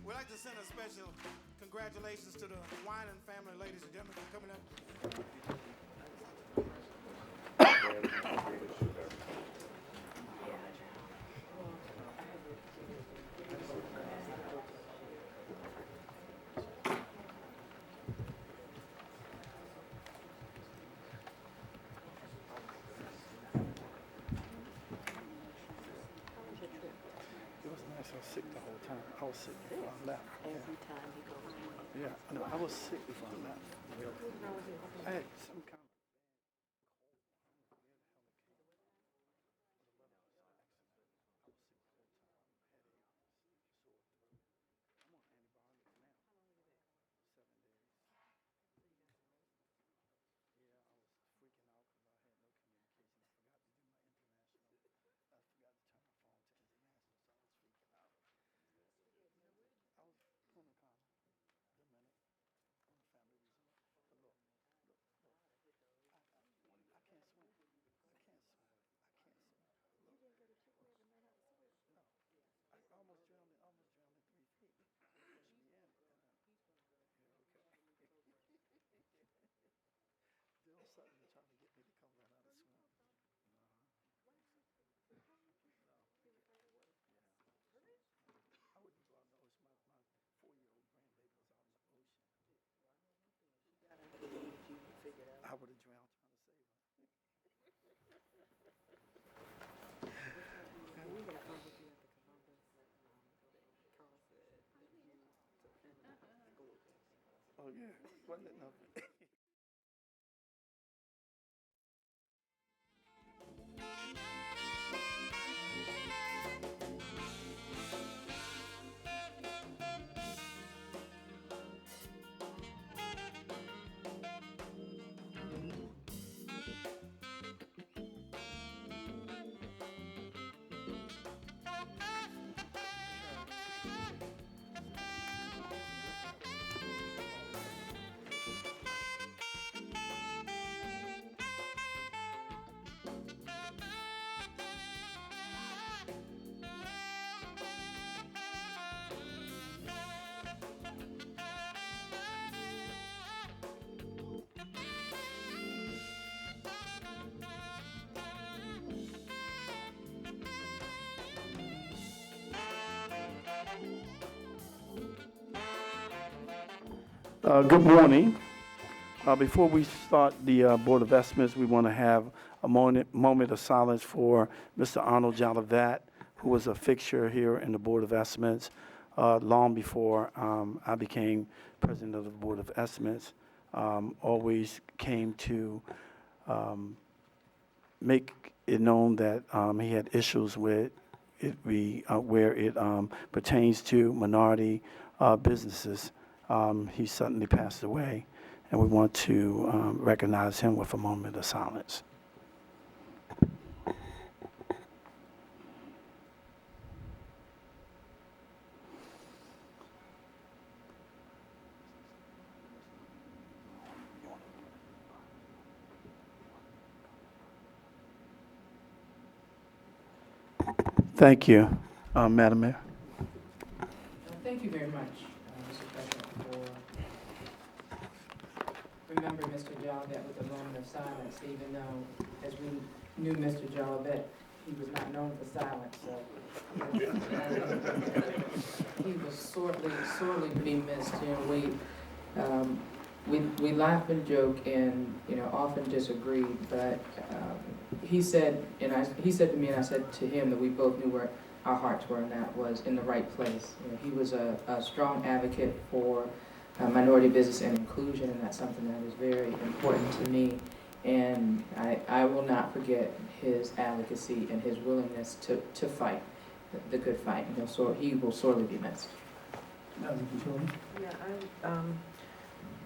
We'd like to send a special congratulations to the Winan family, ladies and gentlemen, for coming up. It was nice. I was sick the whole time. I was sick before I left. Every time he goes home. Yeah, no, I was sick before I left. I had some kind of I would have drowned trying to save her. We're going to come with you at the Columbus. Carl said that you took him to school. Oh yeah, wasn't it nothing? Good morning. Before we start the Board of Estimates, we want to have a moment of silence for Mr. Arnold Jolivet, who was a fixture here in the Board of Estimates long before I became president of the Board of Estimates. Always came to make it known that he had issues with it, where it pertains to minority businesses. He suddenly passed away, and we want to recognize him with a moment of silence. Thank you, Madam Mayor. Thank you very much, Mr. President, for remembering Mr. Jolivet with a moment of silence, even though, as we knew Mr. Jolivet, he was not known for silence, so he was sorely to be missed. You know, we laugh and joke and, you know, often disagree, but he said to me, and I said to him, that we both knew where our hearts were, and that was in the right place. You know, he was a strong advocate for minority business and inclusion, and that's something that is very important to me. And I will not forget his advocacy and his willingness to fight the good fight. And he will sorely be missed. Yeah,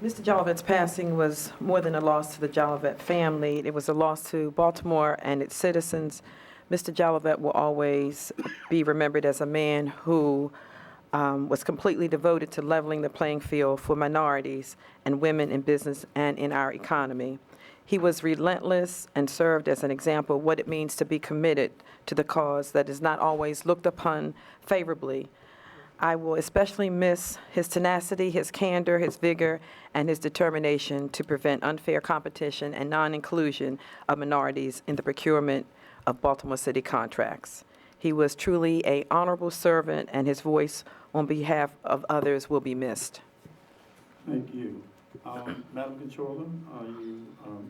Mr. Jolivet's passing was more than a loss to the Jolivet family. It was a loss to Baltimore and its citizens. Mr. Jolivet will always be remembered as a man who was completely devoted to leveling the playing field for minorities and women in business and in our economy. He was relentless and served as an example of what it means to be committed to the cause that is not always looked upon favorably. I will especially miss his tenacity, his candor, his vigor, and his determination to prevent unfair competition and non-inclusion of minorities in the procurement of Baltimore City contracts. He was truly an honorable servant, and his voice on behalf of others will be missed. Thank you. Madam Controller, are you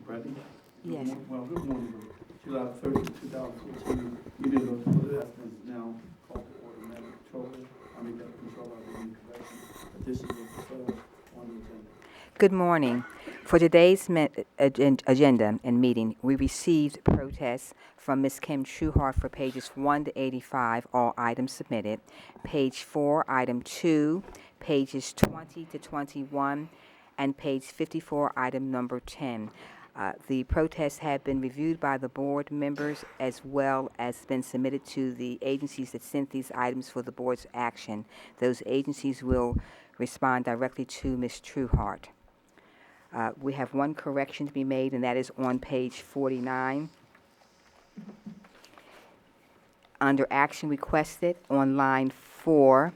ready? Yes. Good morning. July 30th, 2014, meeting of the Board of Estimates is now called to order. Madam Controller, Madam Controller, I will need correction. Additional deferred on the agenda. Good morning. For today's agenda and meeting, we received protests from Ms. Kim Trueheart for pages 1 to 85, all items submitted, page 4, item 2, pages 20 to 21, and page 54, item number 10. The protests have been reviewed by the board members as well as been submitted to the agencies that sent these items for the board's action. Those agencies will respond directly to Ms. Trueheart. We have one correction to be made, and that is on page 49. Under action requested on line 4,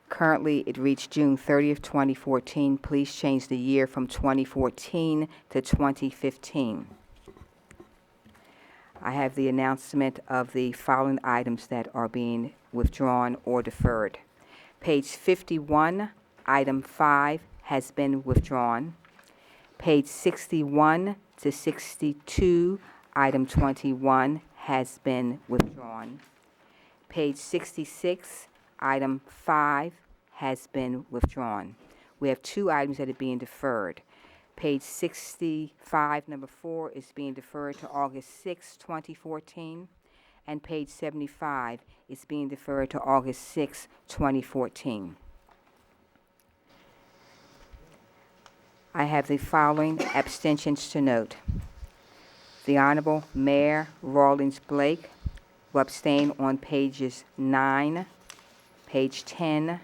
currently it reached June 30th, 2014. Please change the year from 2014 to 2015. I have the announcement of the following items that are being withdrawn or deferred. Page 51, item 5, has been withdrawn. Page 61 to 62, item 21, has been withdrawn. Page 66, item 5, has been withdrawn. We have 2 items that are being deferred. Page 65, number 4, is being deferred to August 6, 2014, and page 75 is being deferred to August 6, 2014. I have the following abstentions to note. The Honorable Mayor Rawlings Blake will abstain on pages 9, page 10,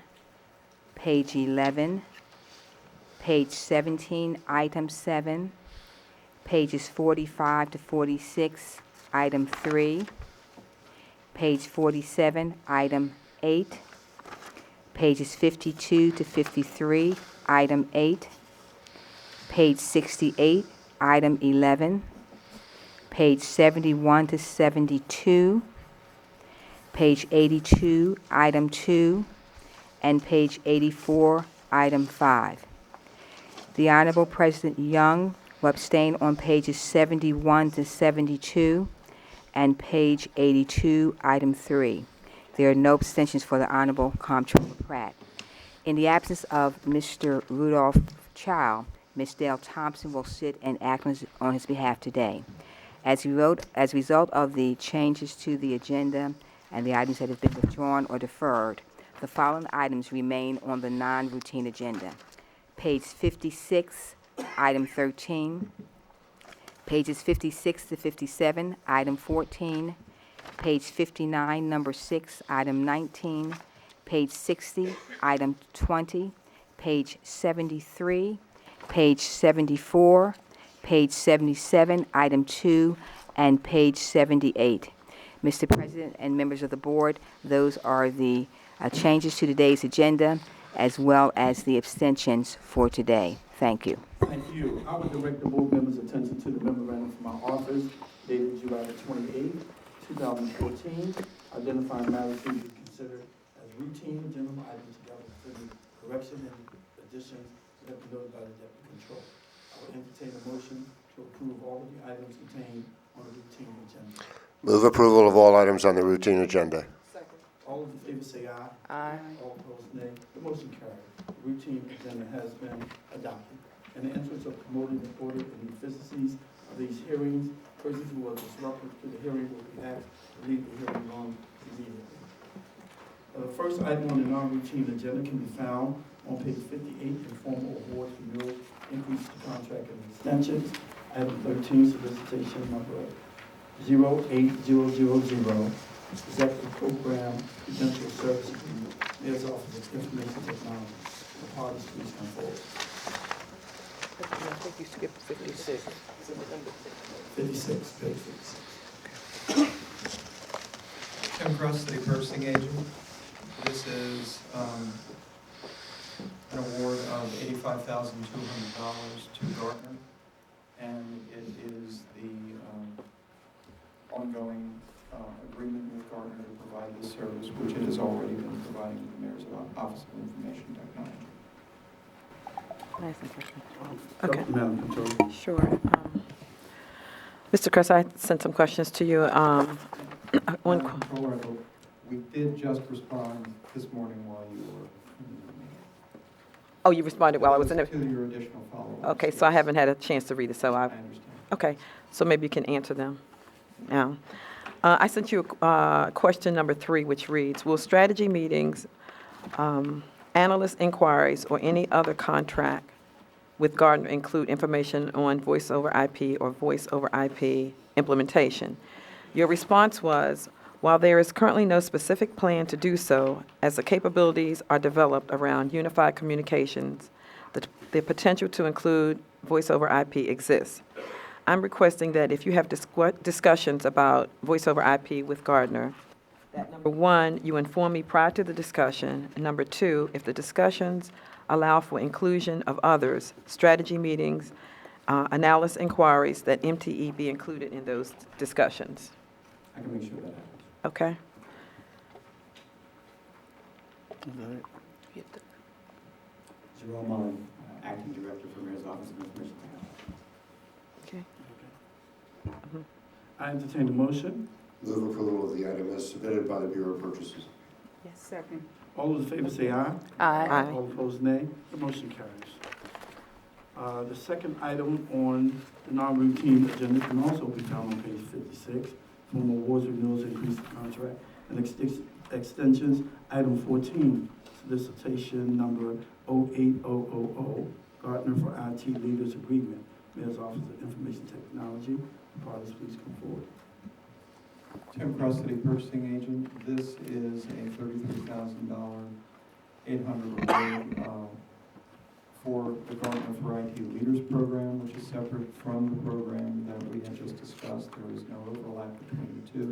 page 11, page 17, item 7, pages 45 to 46, item 3, page 47, item 8, pages 52 to 53, item 8, page 68, item 11, page 71 to 72, page 82, item 2, and page 84, item 5. The Honorable President Young will abstain on pages 71 to 72 and page 82, item 3. There are no abstentions for the Honorable Comptroller Pratt. In the absence of Mr. Rudolph Chow, Ms. Dale Thompson will sit and act on his behalf today. As a result of the changes to the agenda and the items that have been withdrawn or deferred, the following items remain on the non-routine agenda. Page 56, item 13. Pages 56 to 57, item 14. Page 59, number 6, item 19. Page 60, item 20. Page 73. Page 74, page 77, item 2, and page 78. Mr. President and members of the board, those are the changes to today's agenda as well as the abstentions for today. Thank you. Thank you. I would direct the board members' attention to the memorandum from our office dated July 28, 2014, identifying matters to be considered as routine agenda items together with any correction and additions that be noted by the Deputy Controller. I will entertain a motion to approve all of the items contained on the routine agenda. Move approval of all items on the routine agenda. All in favor say aye. Aye. All opposed, nay. The motion carried. The routine agenda has been adopted. In the interest of promoting the order and efficiencies of these hearings, persons who are disruptive to the hearing will be asked to leave the hearing room immediately. The first item on the non-routine agenda can be found on page 58, informal awards, renewals, increase to contract and extensions. Item 13, solicitation number 08000, Executive Program Credential Services, Mayor's Office of Information Technology. The parties please come forward. think you skipped 56. 56, page 56. Tim Cross, City Purchasing Agent. This is an award of $85,200 to Gartner, and it is the ongoing agreement with Gartner to provide this service, which it has already been providing to the Mayor's Office of Information Technology. Okay. Madam Controller. Sure. Mr. Kress, I sent some questions to you. One, Madam Controller, we did just respond this morning while you were. oh, you responded while I was in there. To your additional follow-ups. Okay, so I haven't had a chance to read it, so I understand. okay, so maybe you can answer them now. I sent you question number 3, which reads, will strategy meetings, analyst inquiries, or any other contract with Gartner include information on voice over IP or voice over IP implementation? Your response was, while there is currently no specific plan to do so, as the capabilities are developed around unified communications, the potential to include voice over IP exists. I'm requesting that if you have discussions about voice over IP with Gartner, that number 1, you inform me prior to the discussion, and number 2, if the discussions allow for inclusion of others, strategy meetings, analysis inquiries, that MTE be included in those discussions. I can make sure that happens. Okay? Jerome Mullen, Acting Director for Mayor's Office of Information Technology. Okay. I entertain a motion. Move approval of the item as submitted by the Bureau of Purchases. Yes, second. All those in favor say aye. Aye. All opposed, nay. The motion carries. The second item on the non-routine agenda can also be found on page 56, from awards, renewals, increase of contract, and extensions. Item 14, solicitation number 08000, Gartner for IT Leaders Agreement, Mayor's Office of Information Technology. Parties, please come forward. Tim Cross, City Purchasing Agent. This is a $33,000 800 award for the Gartner for IT Leaders Program, which is separate from the program that we had just discussed. There is no overlap between the two.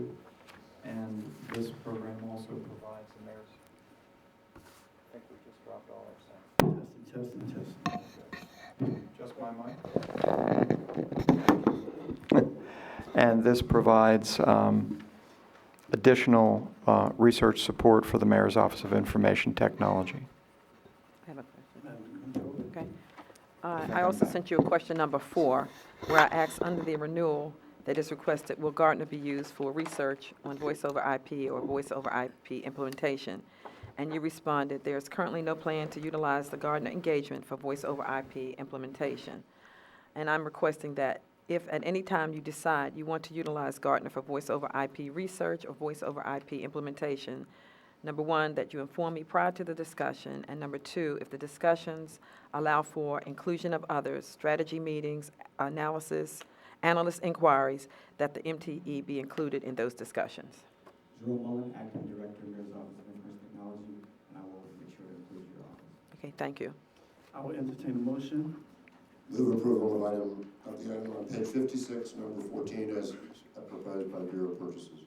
And this program also provides the mayor's. I think we just dropped all our sound. Testing. Just my mic. And this provides additional research support for the Mayor's Office of Information Technology. I have a question. Okay. I also sent you a question number 4, where I asked under the renewal that is requested, will Gartner be used for research on voice over IP or voice over IP implementation? And you responded, there is currently no plan to utilize the Gartner engagement for voice over IP implementation. And I'm requesting that if at any time you decide you want to utilize Gartner for voice over IP research or voice over IP implementation, number 1, that you inform me prior to the discussion, and number 2, if the discussions allow for inclusion of others, strategy meetings, analysis, analyst inquiries, that the MTE be included in those discussions. Jerome Mullen, Acting Director, Mayor's Office of Information Technology, and I will make sure to include your office. Okay, thank you. I will entertain a motion. Move approval of the item on page 56, number 14, as proposed by the Bureau of Purchases.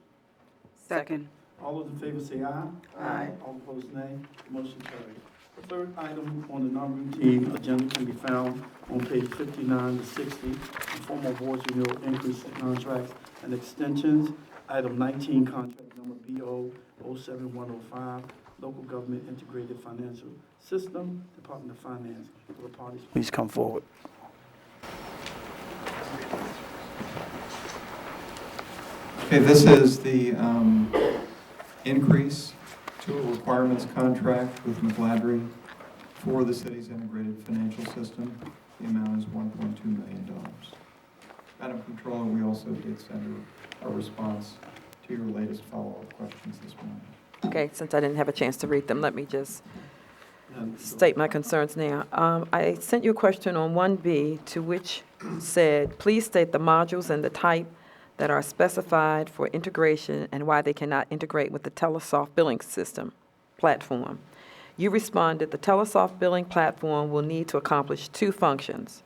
Second. All those in favor say aye. Aye. All opposed, nay. Motion carries. The third item on the non-routine agenda can be found on page 59 to 60, in form of awards, renewal, increase in contracts, and extensions. Item 19, contract number BO 07105, Local Government Integrated Financial System, Department of Finance. Will the parties please come forward? Okay, this is the increase to a requirements contract with McGladrey for the city's integrated financial system. The amount is $1.2 million. Madam Controller, we also did send a response to your latest follow-up questions this morning. Okay, since I didn't have a chance to read them, let me just state my concerns now. I sent you a question on 1B, to which said, please state the modules and the type that are specified for integration and why they cannot integrate with the Telesoft billing system platform. You responded, the Telesoft billing platform will need to accomplish 2 functions.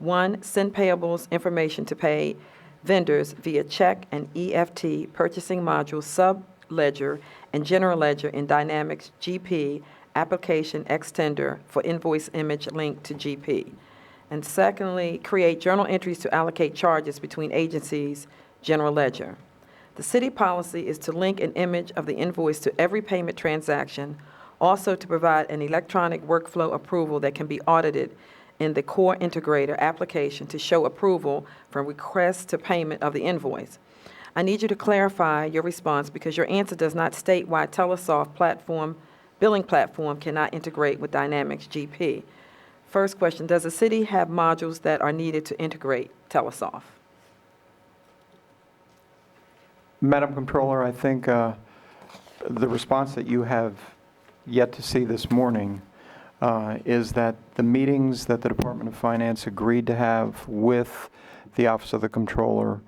1, send payables information to pay vendors via check and EFT purchasing module sub-ledger and general ledger in Dynamics GP application extender for invoice image linked to GP. And secondly, create journal entries to allocate charges between agencies, general ledger. The city policy is to link an image of the invoice to every payment transaction, also to provide an electronic workflow approval that can be audited in the core integrator application to show approval from request to payment of the invoice. I need you to clarify your response because your answer does not state why Telesoft billing platform cannot integrate with Dynamics GP. First question, does the city have modules that are needed to integrate Telesoft? Madam Controller, I think the response that you have yet to see this morning is that the meetings that the Department of Finance agreed to have with the Office of the Controller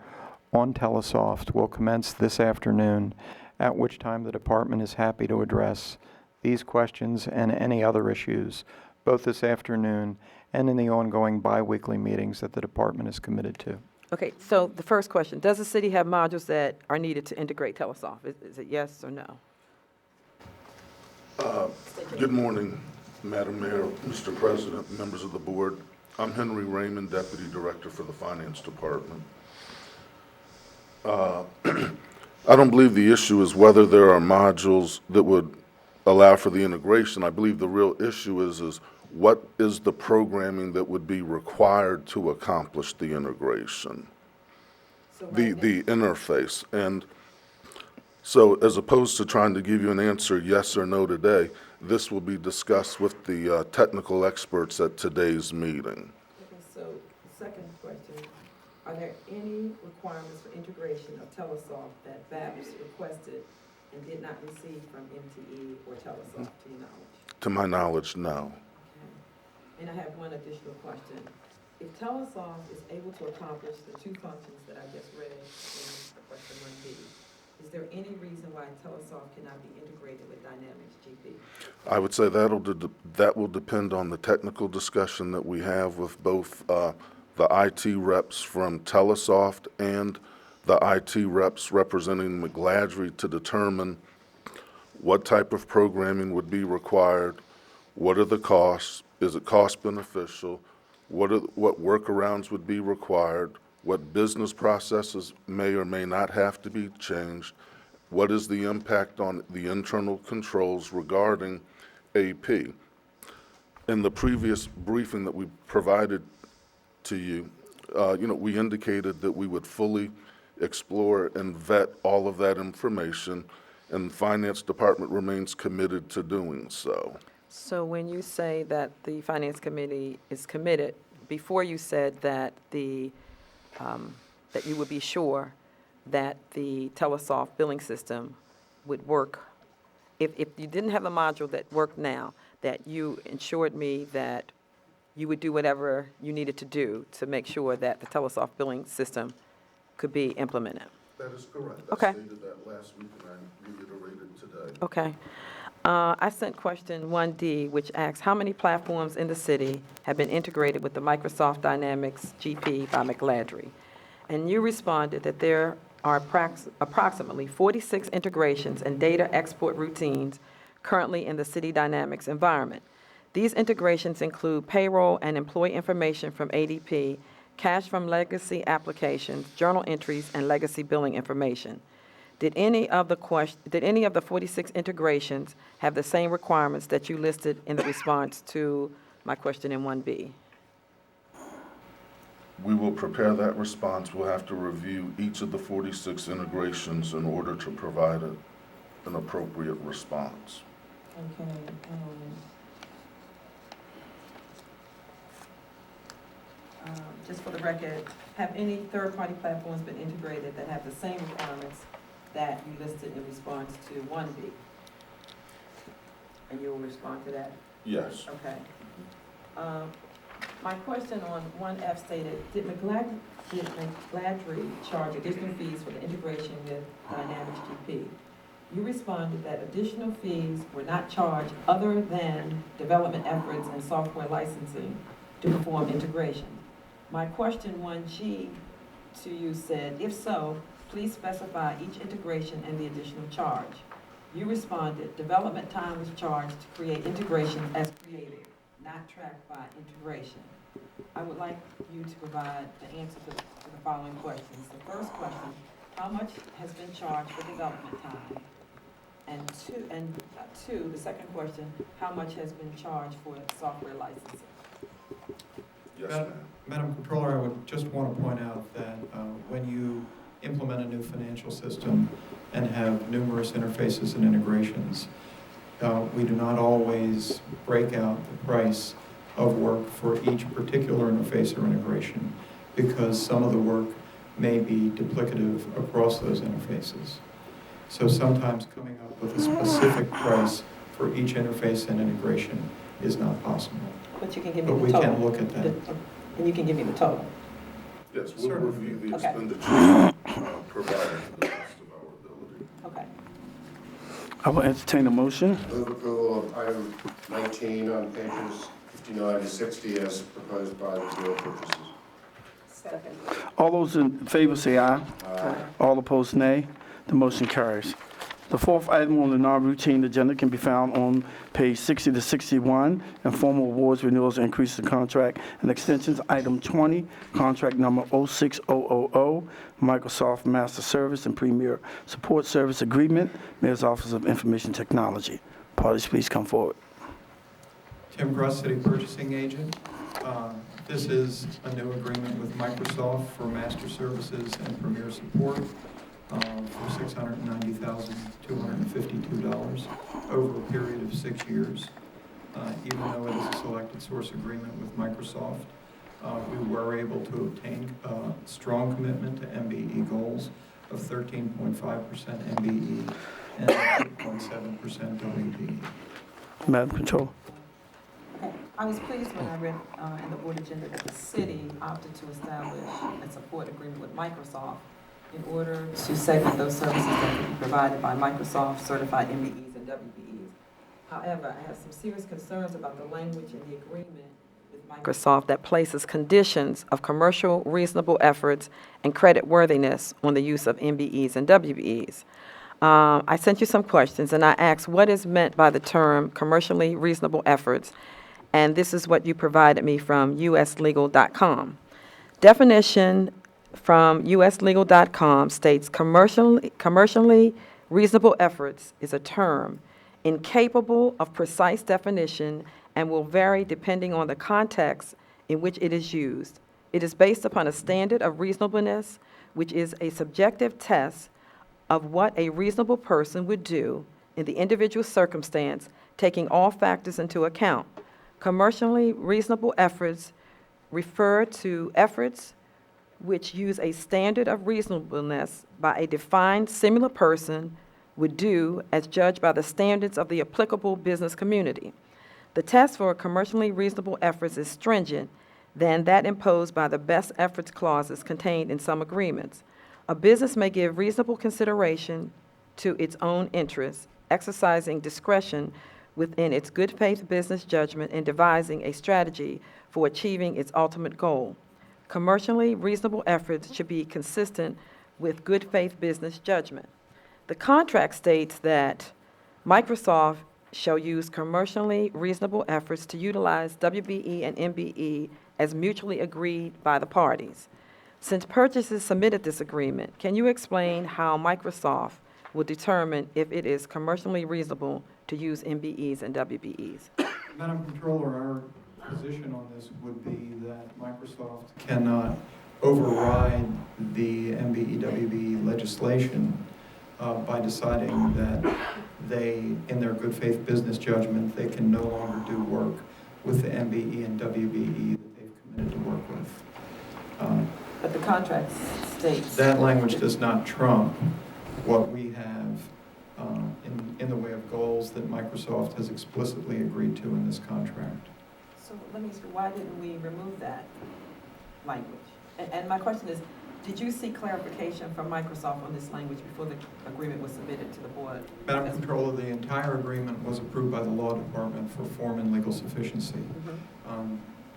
on Telesoft will commence this afternoon, at which time the department is happy to address these questions and any other issues, both this afternoon and in the ongoing biweekly meetings that the department is committed to. Okay, so the first question, does the city have modules that are needed to integrate Telesoft? Is it yes or no? Good morning, Madam Mayor, Mr. President, members of the board. I'm Henry Raymond, Deputy Director for the Finance Department. I don't believe the issue is whether there are modules that would allow for the integration. I believe the real issue is what is the programming that would be required to accomplish the integration, the interface. And so as opposed to trying to give you an answer yes or no today, this will be discussed with the technical experts at today's meeting. Okay, so second question, are there any requirements for integration of Telesoft that BAPS requested and did not receive from MTE or Telesoft, to your knowledge? To my knowledge, no. And I have one additional question. If Telesoft is able to accomplish the two functions that I just read in question 1B, is there any reason why Telesoft cannot be integrated with Dynamics GP? I would say that will depend on the technical discussion that we have with both the IT reps from Telesoft and the IT reps representing McGladrey to determine what type of programming would be required, what are the costs, is it cost beneficial, what workarounds would be required, what business processes may or may not have to be changed, what is the impact on the internal controls regarding AP. In the previous briefing that we provided to you, we indicated that we would fully explore and vet all of that information, and the Finance Department remains committed to doing so. So when you say that the Finance Committee is committed, before you said that that you would be sure that the Telesoft billing system would work. If you didn't have a module that worked now, that you assured me that you would do whatever you needed to do to make sure that the Telesoft billing system could be implemented. That is correct. Okay. I stated that last week and I reiterated today. Okay. I sent question 1D, which asks, how many platforms in the city have been integrated with the Microsoft Dynamics GP by McGladrey? And you responded that there are approximately 46 integrations and data export routines currently in the City Dynamics environment. These integrations include payroll and employee information from ADP, cash from legacy applications, journal entries, and legacy billing information. Did any of the 46 integrations have the same requirements that you listed in the response to my question in 1B? We will prepare that response. We'll have to review each of the 46 integrations in order to provide an appropriate response. Okay. Just for the record, have any third-party platforms been integrated that have the same requirements that you listed in response to 1B? And you'll respond to that? Yes. Okay. My question on 1F stated, did McGladrey charge additional fees for the integration with Dynamics GP? You responded that additional fees were not charged other than development efforts and software licensing to perform integration. My question 1G to you said, if so, please specify each integration and the additional charge. You responded, development time was charged to create integration as created, not tracked by integration. I would like you to provide the answer to the following questions. The first question, how much has been charged for development time? And two, the second question, how much has been charged for software licensing? Yes, ma'am. Madam Controller, I would just want to point out that when you implement a new financial system and have numerous interfaces and integrations, we do not always break out the price of work for each particular interface or integration because some of the work may be duplicative across those interfaces. So sometimes coming up with a specific price for each interface and integration is not possible. But you can give me But the we total. can look at that. And you can give me the total. Yes, we'll Certainly. review the Okay. expenditure provided to the best of our ability. Okay. I will entertain a motion. Move approval of item 19 on pages 59 to 60 as proposed by the Bureau of Purchases. Second. All those in favor say aye. Aye. All opposed, nay. The motion carries. The fourth item on the non-routine agenda can be found on page 60 to 61, informal awards, renewals, increases in contract and extensions. Item 20, contract number 06000, Microsoft Master Service and Premier Support Service Agreement, Mayor's Office of Information Technology. Parties, please come forward. Tim Cross, City Purchasing Agent. This is a new agreement with Microsoft for Master Services and Premier Support for $690,252 over a period of 6 years. Even though it is a selected source agreement with Microsoft, we were able to obtain strong commitment to MBE goals of 13.5% MBE and 8.7% WBE. Madam Controller. Okay. I was pleased when I read in the board agenda that the city opted to establish a support agreement with Microsoft in order to segment those services that could be provided by Microsoft certified MBEs and WBEs. However, I have some serious concerns about the language in the agreement with Microsoft that places conditions of commercial reasonable efforts and credit worthiness on the use of MBEs and WBEs. I sent you some questions and I asked what is meant by the term commercially reasonable efforts, and this is what you provided me from uslegal.com. Definition from uslegal.com states commercially reasonable efforts is a term incapable of precise definition and will vary depending on the context in which it is used. It is based upon a standard of reasonableness, which is a subjective test of what a reasonable person would do in the individual circumstance, taking all factors into account. Commercially reasonable efforts refer to efforts which use a standard of reasonableness by a defined similar person would do as judged by the standards of the applicable business community. The test for commercially reasonable efforts is stringent than that imposed by the best efforts clauses contained in some agreements. A business may give reasonable consideration to its own interests, exercising discretion within its good faith business judgment in devising a strategy for achieving its ultimate goal. Commercially reasonable efforts should be consistent with good faith business judgment. The contract states that Microsoft shall use commercially reasonable efforts to utilize WBE and MBE as mutually agreed by the parties. Since purchasers submitted this agreement, can you explain how Microsoft will determine if it is commercially reasonable to use MBEs and WBEs? Madam Controller, our position on this would be that Microsoft cannot override the MBE-WBE legislation by deciding that they, in their good faith business judgment, they can no longer do work with the MBE and WBE that they've committed to work with. But the contract states. That language does not trump what we have in the way of goals that Microsoft has explicitly agreed to in this contract. So let me ask you, why didn't we remove that language? And my question is, did you seek clarification from Microsoft on this language before the agreement was submitted to the board? Madam Controller, the entire agreement was approved by the Law Department for form and legal sufficiency.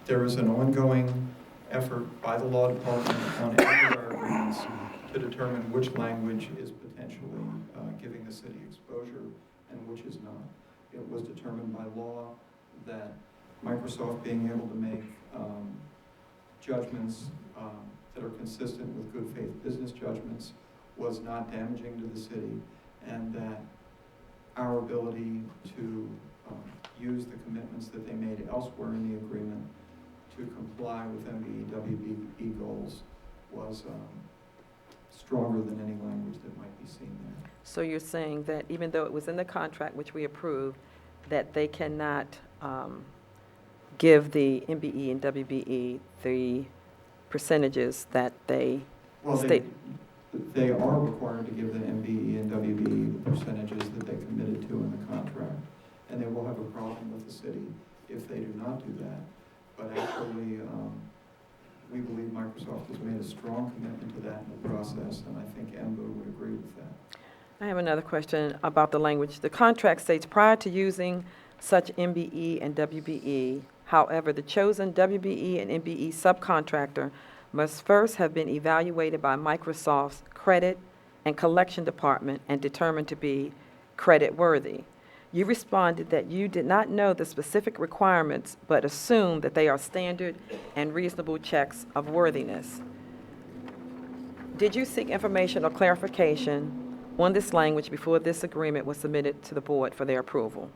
There is an ongoing effort by the law department on any of our agreements to determine which language is potentially giving the city exposure and which is not. It was determined by law that Microsoft being able to make judgments that are consistent with good faith business judgments was not damaging to the city, and that our ability to use the commitments that they made elsewhere in the agreement to comply with MBE-WBE goals was stronger than any language that might be seen there. So you're saying that even though it was in the contract, which we approved, that they cannot give the MBE and WBE the percentages that they Well, state? they are required to give the MBE and WBE the percentages that they committed to in the contract, and they will have a problem with the city if they do not do that. But actually, we believe Microsoft has made a strong commitment to that in the process, and I think MBO would agree with that. I have another question about the language. The contract states, prior to using such MBE and WBE, however, the chosen WBE and MBE subcontractor must first have been evaluated by Microsoft's credit and collection department and determined to be credit worthy. You responded that you did not know the specific requirements, but assumed that they are standard and reasonable checks of worthiness. Did you seek information or clarification on this language before this agreement was submitted to the board for their approval?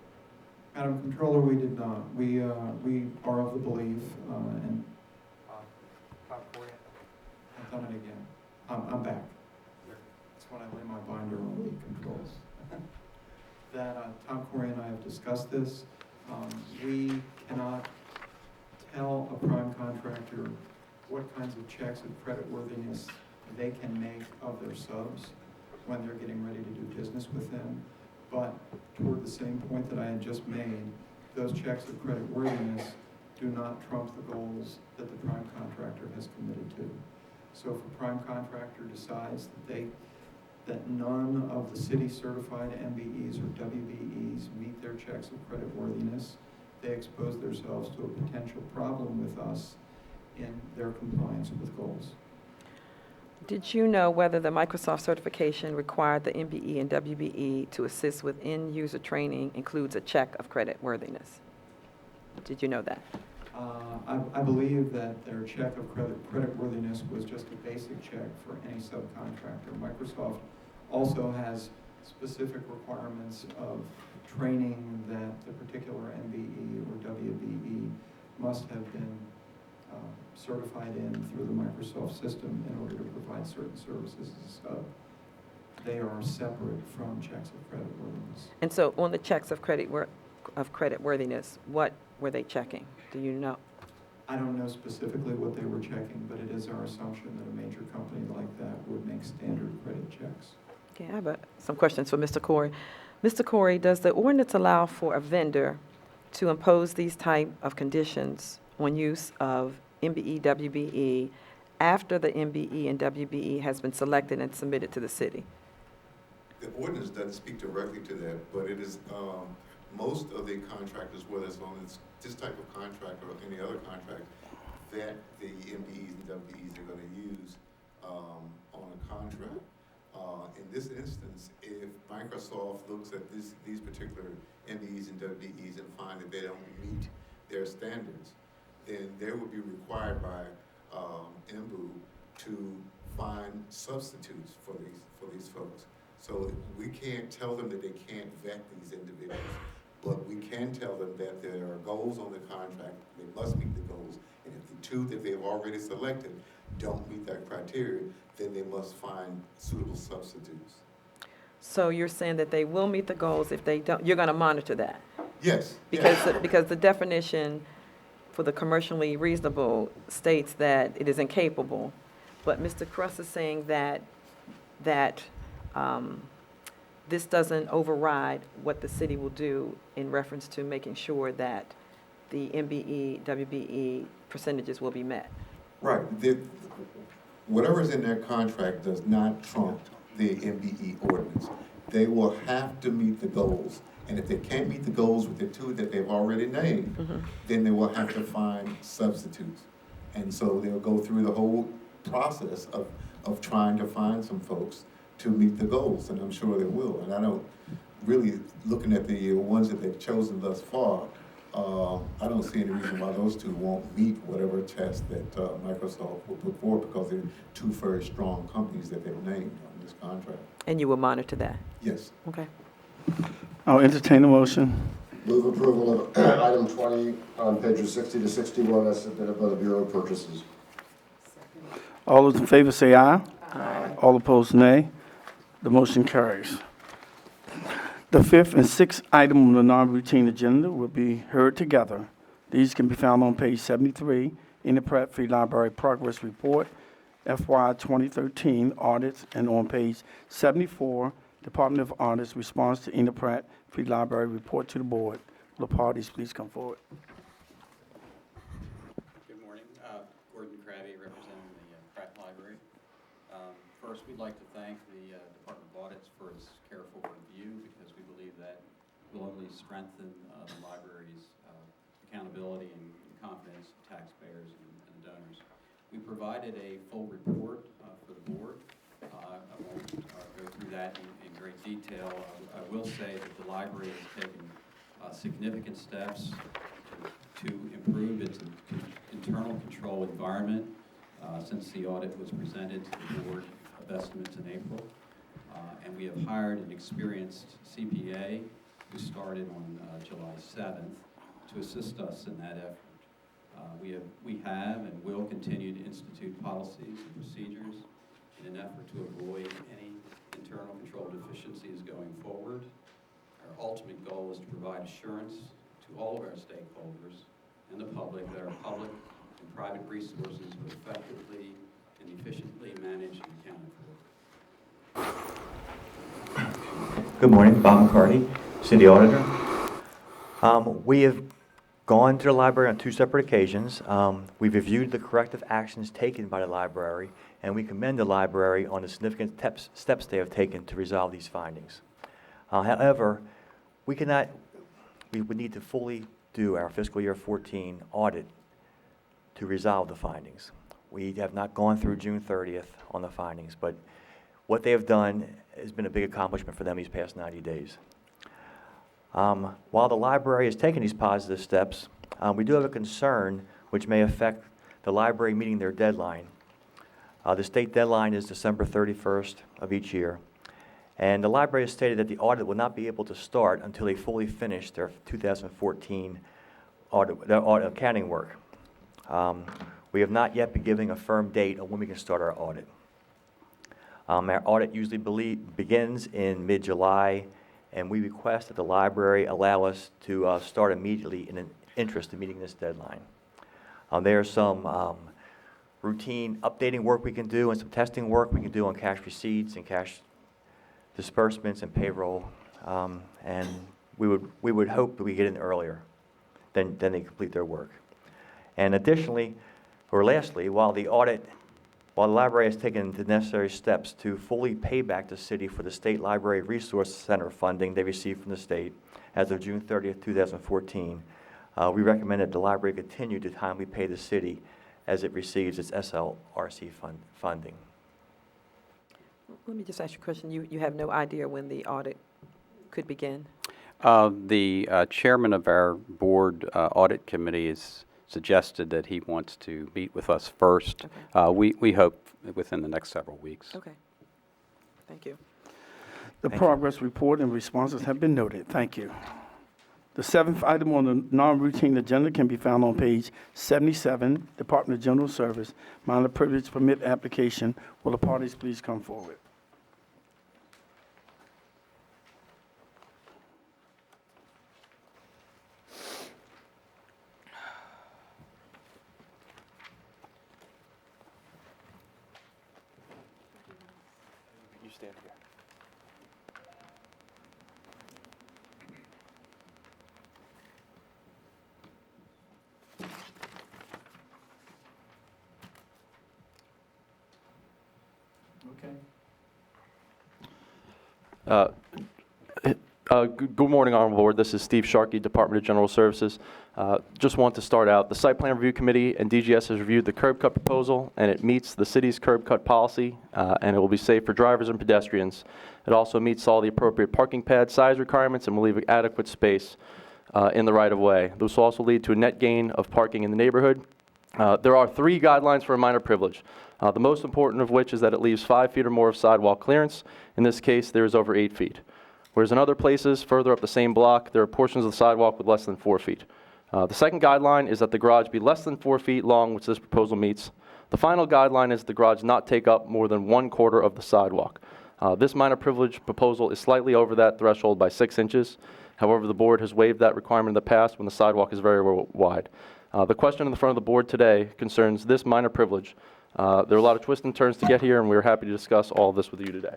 Madam Controller, we did not. We are of the belief, and I've done it again. I'm back. That's when I lay my binder on the controls. That Tom Corey and I have discussed this. We cannot tell a prime contractor what kinds of checks of creditworthiness they can make of their subs when they're getting ready to do business with them. But toward the same point that I had just made, those checks of creditworthiness do not trump the goals that the prime contractor has committed to. So if a prime contractor decides that none of the city certified MBEs or WBEs meet their checks of creditworthiness, they expose themselves to a potential problem with us in their compliance with goals. Did you know whether the Microsoft certification required the MBE and WBE to assist with end-user training includes a check of creditworthiness? Did you know that? I believe that their check of creditworthiness was just a basic check for any subcontractor. Microsoft also has specific requirements of training that the particular MBE or WBE must have been certified in through the Microsoft system in order to provide certain services as a sub. They are separate from checks of creditworthiness. And so on the checks of creditworthiness, what were they checking? Do you know? I don't know specifically what they were checking, but it is our assumption that a major company like that would make standard credit checks. Okay, I have some questions for Mr. Corey. Mr. Corey, does the ordinance allow for a vendor to impose these type of conditions on use of MBE, WBE after the MBE and WBE has been selected and submitted to the city? The ordinance doesn't speak directly to that, but it is most of the contractors, whether it's on this type of contract or any other contract, that the MBEs and WBEs are going to use on a contract. In this instance, if Microsoft looks at these particular MBEs and WBEs and find that they don't meet their standards, then they would be required by MBU to find substitutes for these folks. So we can't tell them that they can't vet these individuals, but we can tell them that there are goals on the contract, they must meet the goals, and if the two that they've already selected don't meet that criteria, then they must find suitable substitutes. So you're saying that they will meet the goals if they don't, you're going to monitor that? Yes. Because the definition for the commercially reasonable states that it is incapable, but Mr. Cross is saying that this doesn't override what the city will do in reference to making sure that the MBE, WBE percentages will be met. Right. Whatever's in their contract does not trump the MBE ordinance. They will have to meet the goals. And if they can't meet the goals with the two that they've already named, then they will have to find substitutes. And so they'll go through the whole process of trying to find some folks to meet the goals, and I'm sure they will. And I don't, really looking at the ones that they've chosen thus far, I don't see any reason why those two won't meet whatever test that Microsoft will put forward, because they're two very strong companies that they've named on this contract. And you will monitor that? Yes. Okay. I'll entertain a motion. Move approval of item 20 on pages 60 to 61 as submitted by the Bureau of Purchases. All those in favor say aye. Aye. All opposed, nay. The motion carries. The fifth and sixth item on the non-routine agenda will be heard together. These can be found on page 73 in the Pratt Free Library Progress Report, FY 2013 audits, and on page 74, Department of Audits response to Enid Pratt Free Library report to the board. Will the parties please come forward? Good morning. Gordon Crabby, representing the Pratt Library. First, we'd like to thank the Department of Audits for its careful review, because we believe that will only strengthen the library's accountability and confidence of taxpayers and donors. We provided a full report for the board. I won't go through that in great detail. I will say that the library has taken significant steps to improve its internal control environment since the audit was presented to the Board of Estimates in April. And we have hired an experienced CPA who started on July 7th to assist us in that effort. We have and will continue to institute policies and procedures in an effort to avoid any internal control deficiencies going forward. Our ultimate goal is to provide assurance to all of our stakeholders and the public that our public and private resources are effectively and efficiently managed and accounted for. Good morning, Bob McCarty, City Auditor. We have gone to the library on 2 separate occasions. We've reviewed the corrective actions taken by the library, and we commend the library on the significant steps they have taken to resolve these findings. However, we would need to fully do our fiscal year 14 audit to resolve the findings. We have not gone through June 30th on the findings, but what they have done has been a big accomplishment for them these past 90 days. While the library has taken these positive steps, we do have a concern which may affect the library meeting their deadline. The state deadline is December 31st of each year, and the library has stated that the audit will not be able to start until they fully finish their 2014 audit accounting work. We have not yet been given a firm date on when we can start our audit. Our audit usually begins in mid-July, and we request that the library allow us to start immediately in an interest in meeting this deadline. There's some routine updating work we can do and some testing work we can do on cash receipts and cash disbursements and payroll, and we would hope that we get in earlier than they complete their work. And additionally, or lastly, while the library has taken the necessary steps to fully pay back the city for the State Library Resource Center funding they received from the state as of June 30th, 2014, we recommend that the library continue to timely pay the city as it receives its SLRC funding. Let me just ask you a question. You have no idea when the audit could begin? The chairman of our board audit committee has suggested that he wants to meet with us first. Okay. We hope within the next several weeks. Okay. Thank you. The progress report and responses have been noted. Thank you. The seventh item on the non-routine agenda can be found on page 77, Department of General Service, minor privilege permit application. Will the parties please come forward? You stand here. Good morning, Honorable Board. This is Steve Sharkey, Department of General Services. Just want to start out. The Site Plan Review Committee and DGS has reviewed the curb cut proposal, and it meets the city's curb cut policy, and it will be safe for drivers and pedestrians. It also meets all the appropriate parking pad size requirements and will leave adequate space in the right-of-way. This will also lead to a net gain of parking in the neighborhood. There are 3 guidelines for a minor privilege, the most important of which is that it leaves 5 feet or more of sidewalk clearance. In this case, there is over 8 feet. Whereas in other places, further up the same block, there are portions of the sidewalk with less than 4 feet. The second guideline is that the garage be less than 4 feet long, which this proposal meets. The final guideline is the garage not take up more than 1/4 of the sidewalk. This minor privilege proposal is slightly over that threshold by 6 inches. However, the board has waived that requirement in the past when the sidewalk is very wide. The question in the front of the board today concerns this minor privilege. There are a lot of twists and turns to get here, and we're happy to discuss all of this with you today.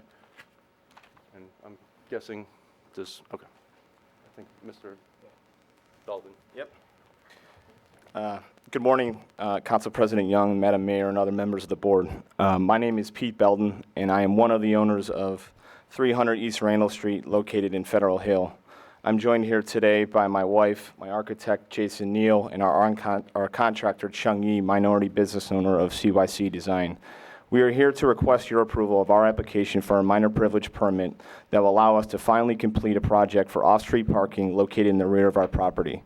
And I'm guessing this, okay. I think Mr. Dalton. Yep. Good morning, Council President Young, Madam Mayor, and other members of the board. My name is Pete Belden, and I am one of the owners of 300 East Randall Street, located in Federal Hill. I'm joined here today by my wife, my architect, Jason Neal, and our contractor, Chung Yi, minority business owner of CYC Design. We are here to request your approval of our application for a minor privilege permit that will allow us to finally complete a project for off-street parking located in the rear of our property.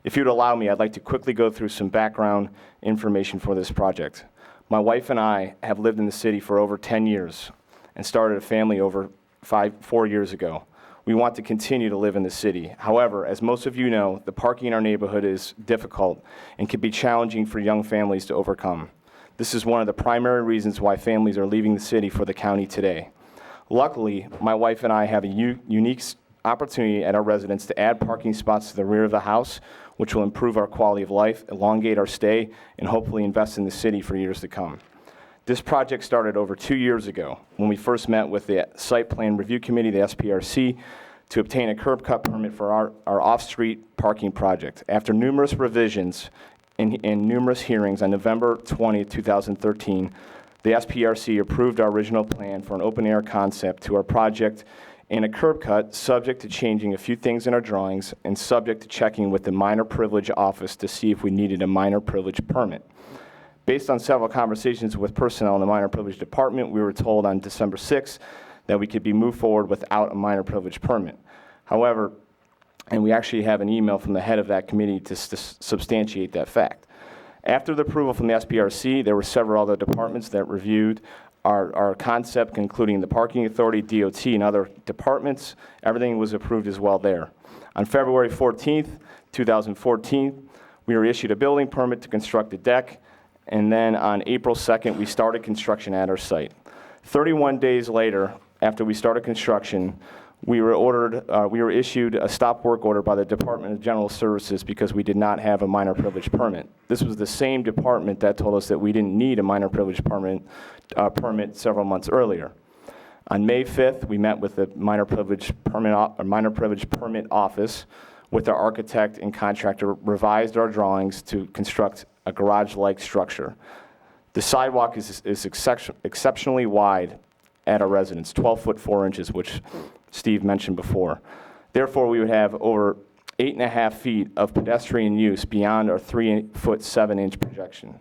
If you'd allow me, I'd like to quickly go through some background information for this project. My wife and I have lived in the city for over 10 years and started a family over 4 years ago. We want to continue to live in the city. However, as most of you know, the parking in our neighborhood is difficult and can be challenging for young families to overcome. This is one of the primary reasons why families are leaving the city for the county today. Luckily, my wife and I have a unique opportunity at our residence to add parking spots to the rear of the house, which will improve our quality of life, elongate our stay, and hopefully invest in the city for years to come. This project started over 2 years ago when we first met with the Site Plan Review Committee, the SPRC, to obtain a curb cut permit for our off-street parking project. After numerous revisions and numerous hearings on November 20, 2013, the SPRC approved our original plan for an open-air concept to our project and a curb cut, subject to changing a few things in our drawings and subject to checking with the minor privilege office to see if we needed a minor privilege permit. Based on several conversations with personnel in the minor privilege department, we were told on December 6th that we could be moved forward without a minor privilege permit. However, and we actually have an email from the head of that committee to substantiate that fact. After the approval from the SPRC, there were several other departments that reviewed our concept, including the Parking Authority, DOT, and other departments. Everything was approved as well there. On February 14th, 2014, we were issued a building permit to construct a deck, and then on April 2nd, we started construction at our site. 31 days later, after we started construction, we were issued a stop work order by the Department of General Services because we did not have a minor privilege permit. This was the same department that told us that we didn't need a minor privilege permit several months earlier. On May 5th, we met with the minor privilege permit office with our architect and contractor, revised our drawings to construct a garage-like structure. The sidewalk is exceptionally wide at our residence, 12 foot 4 inches, which Steve mentioned before. Therefore, we would have over 8.5 feet of pedestrian use beyond our 3 foot 7 inch projection.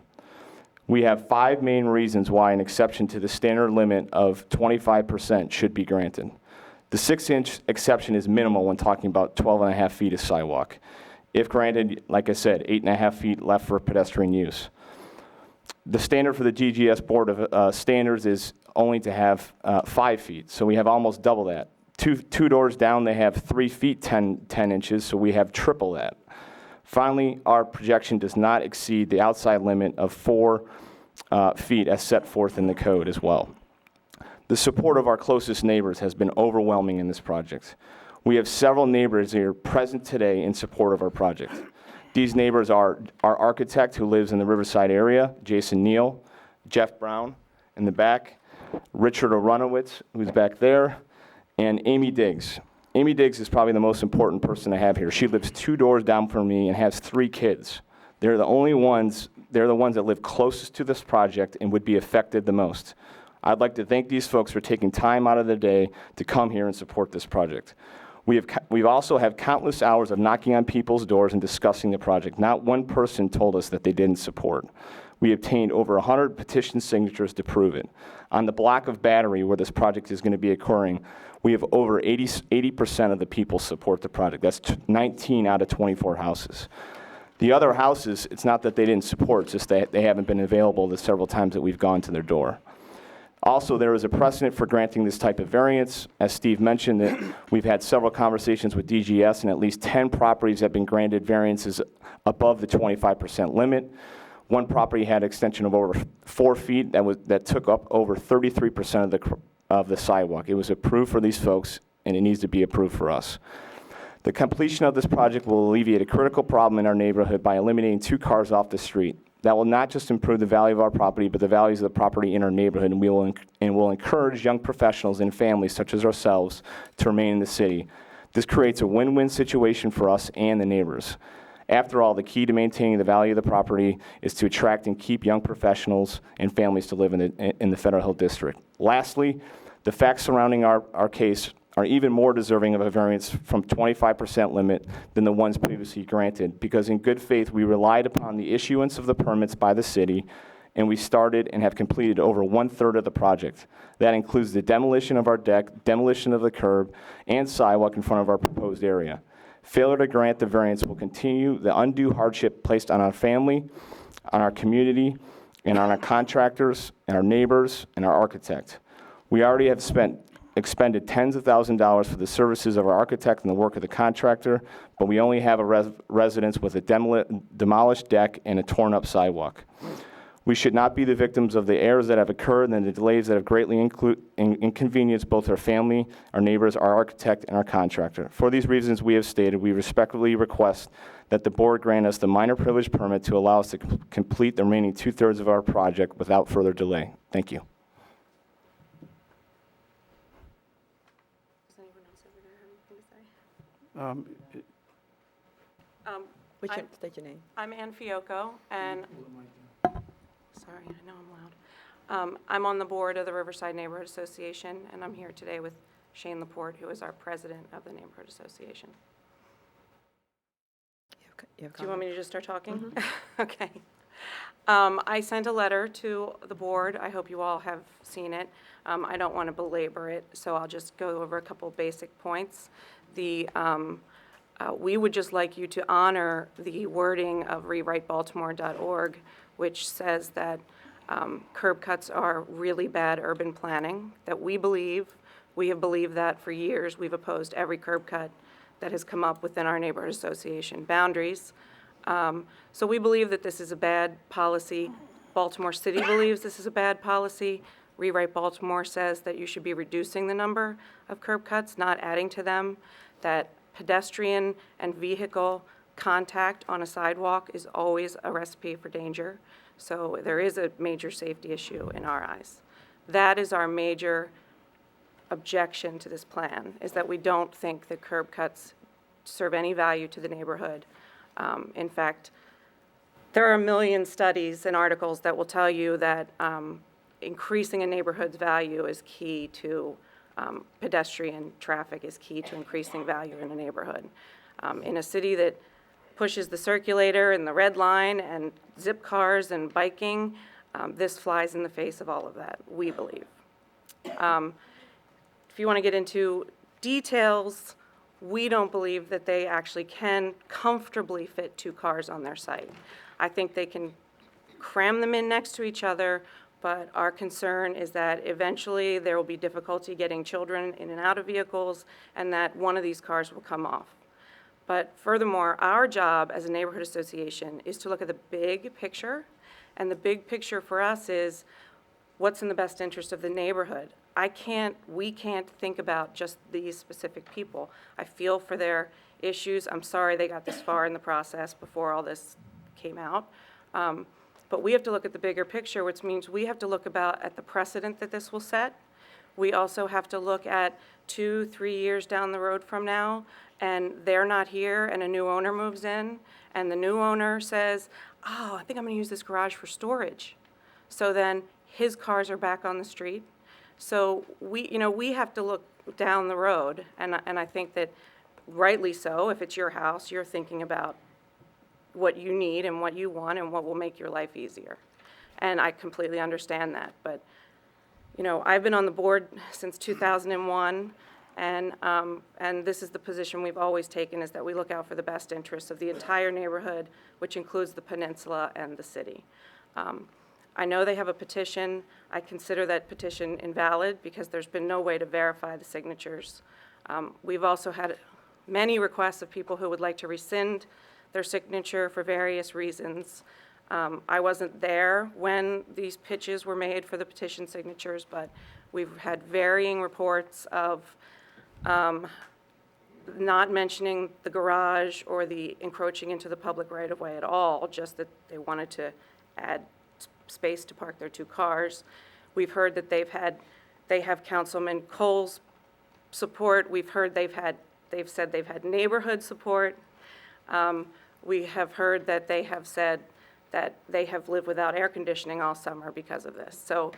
We have 5 main reasons why an exception to the standard limit of 25% should be granted. The 6-inch exception is minimal when talking about 12.5 feet of sidewalk. If granted, like I said, 8.5 feet left for pedestrian use. The standard for the DGS Board of Standards is only to have 5 feet, so we have almost double that. Two doors down, they have 3 feet 10 inches, so we have triple that. Finally, our projection does not exceed the outside limit of 4 feet as set forth in the code as well. The support of our closest neighbors has been overwhelming in this project. We have several neighbors here present today in support of our project. These neighbors are our architect who lives in the Riverside area, Jason Neal, Jeff Brown in the back, Richard Aronowitz, who's back there, and Amy Diggs. Amy Diggs is probably the most important person to have here. She lives 2 doors down from me and has 3 kids. They're the ones that live closest to this project and would be affected the most. I'd like to thank these folks for taking time out of their day to come here and support this project. We've also had countless hours of knocking on people's doors and discussing the project. Not one person told us that they didn't support. We obtained over 100 petition signatures to prove it. On the block of Battery where this project is going to be occurring, we have over 80% of the people support the project. That's 19 out of 24 houses. The other houses, it's not that they didn't support, it's just that they haven't been available the several times that we've gone to their door. Also, there is a precedent for granting this type of variance. As Steve mentioned, that we've had several conversations with DGS, and at least 10 properties have been granted variances above the 25% limit. One property had extension of over 4 feet that took up over 33% of the sidewalk. It was approved for these folks, and it needs to be approved for us. The completion of this project will alleviate a critical problem in our neighborhood by eliminating 2 cars off the street. That will not just improve the value of our property, but the values of the property in our neighborhood, and will encourage young professionals and families such as ourselves to remain in the city. This creates a win-win situation for us and the neighbors. After all, the key to maintaining the value of the property is to attract and keep young professionals and families to live in the Federal Hill District. Lastly, the facts surrounding our case are even more deserving of a variance from 25% limit than the ones previously granted, because in good faith, we relied upon the issuance of the permits by the city, and we started and have completed over 1/3 of the project. That includes the demolition of our deck, demolition of the curb, and sidewalk in front of our proposed area. Failure to grant the variance will continue the undue hardship placed on our family, on our community, and on our contractors, and our neighbors, and our architect. We already have expended tens of thousands of dollars for the services of our architect and the work of the contractor, but we only have a residence with a demolished deck and a torn-up sidewalk. We should not be the victims of the errors that have occurred and the delays that have greatly inconvenienced both our family, our neighbors, our architect, and our contractor. For these reasons we have stated, we respectfully request that the board grant us the minor privilege permit to allow us to complete the remaining 2/3 of our project without further delay. Thank you. Does anyone else over there have anything to say? State your name. I'm Ann Fiocco, and sorry, I know I'm loud. I'm on the board of the Riverside Neighborhood Association, and I'm here today with Shane Laporte, who is our president of the Neighborhood Association. Do you want me to just start talking? Mm-hmm. Okay. I sent a letter to the board. I hope you all have seen it. I don't want to belabor it, so I'll just go over a couple basic points. We would just like you to honor the wording of rewritebaltimore.org, which says that curb cuts are really bad urban planning, that we have believed that for years. We've opposed every curb cut that has come up within our neighborhood association boundaries. So we believe that this is a bad policy. Baltimore City believes this is a bad policy. Rewrite Baltimore says that you should be reducing the number of curb cuts, not adding to them, that pedestrian and vehicle contact on a sidewalk is always a recipe for danger. So there is a major safety issue in our eyes. That is our major objection to this plan, is that we don't think that curb cuts serve any value to the neighborhood. In fact, there are a million studies and articles that will tell you that increasing a neighborhood's value is key to pedestrian traffic, is key to increasing value in a neighborhood. In a city that pushes the circulator and the red line and zip cars and biking, this flies in the face of all of that, we believe. If you want to get into details, we don't believe that they actually can comfortably fit 2 cars on their site. I think they can cram them in next to each other, but our concern is that eventually there will be difficulty getting children in and out of vehicles, and that one of these cars will come off. But furthermore, our job as a neighborhood association is to look at the big picture, and the big picture for us is what's in the best interest of the neighborhood. We can't think about just these specific people. I feel for their issues. I'm sorry they got this far in the process before all this came out. But we have to look at the bigger picture, which means we have to look at the precedent that this will set. We also have to look at 2-3 years down the road from now, and they're not here, and a new owner moves in, and the new owner says, oh, I think I'm going to use this garage for storage. So then his cars are back on the street. So we have to look down the road, and I think that rightly so, if it's your house, you're thinking about what you need and what you want and what will make your life easier. And I completely understand that. But, you know, I've been on the board since 2001, and this is the position we've always taken, is that we look out for the best interests of the entire neighborhood, which includes the peninsula and the city. I know they have a petition. I consider that petition invalid because there's been no way to verify the signatures. We've also had many requests of people who would like to rescind their signature for various reasons. I wasn't there when these pitches were made for the petition signatures, but we've had varying reports of not mentioning the garage or the encroaching into the public right-of-way at all, just that they wanted to add space to park their 2 cars. We've heard that they have Councilman Cole's support. We've heard they've said they've had neighborhood support. We have heard that they have said that they have lived without air conditioning all summer because of this. So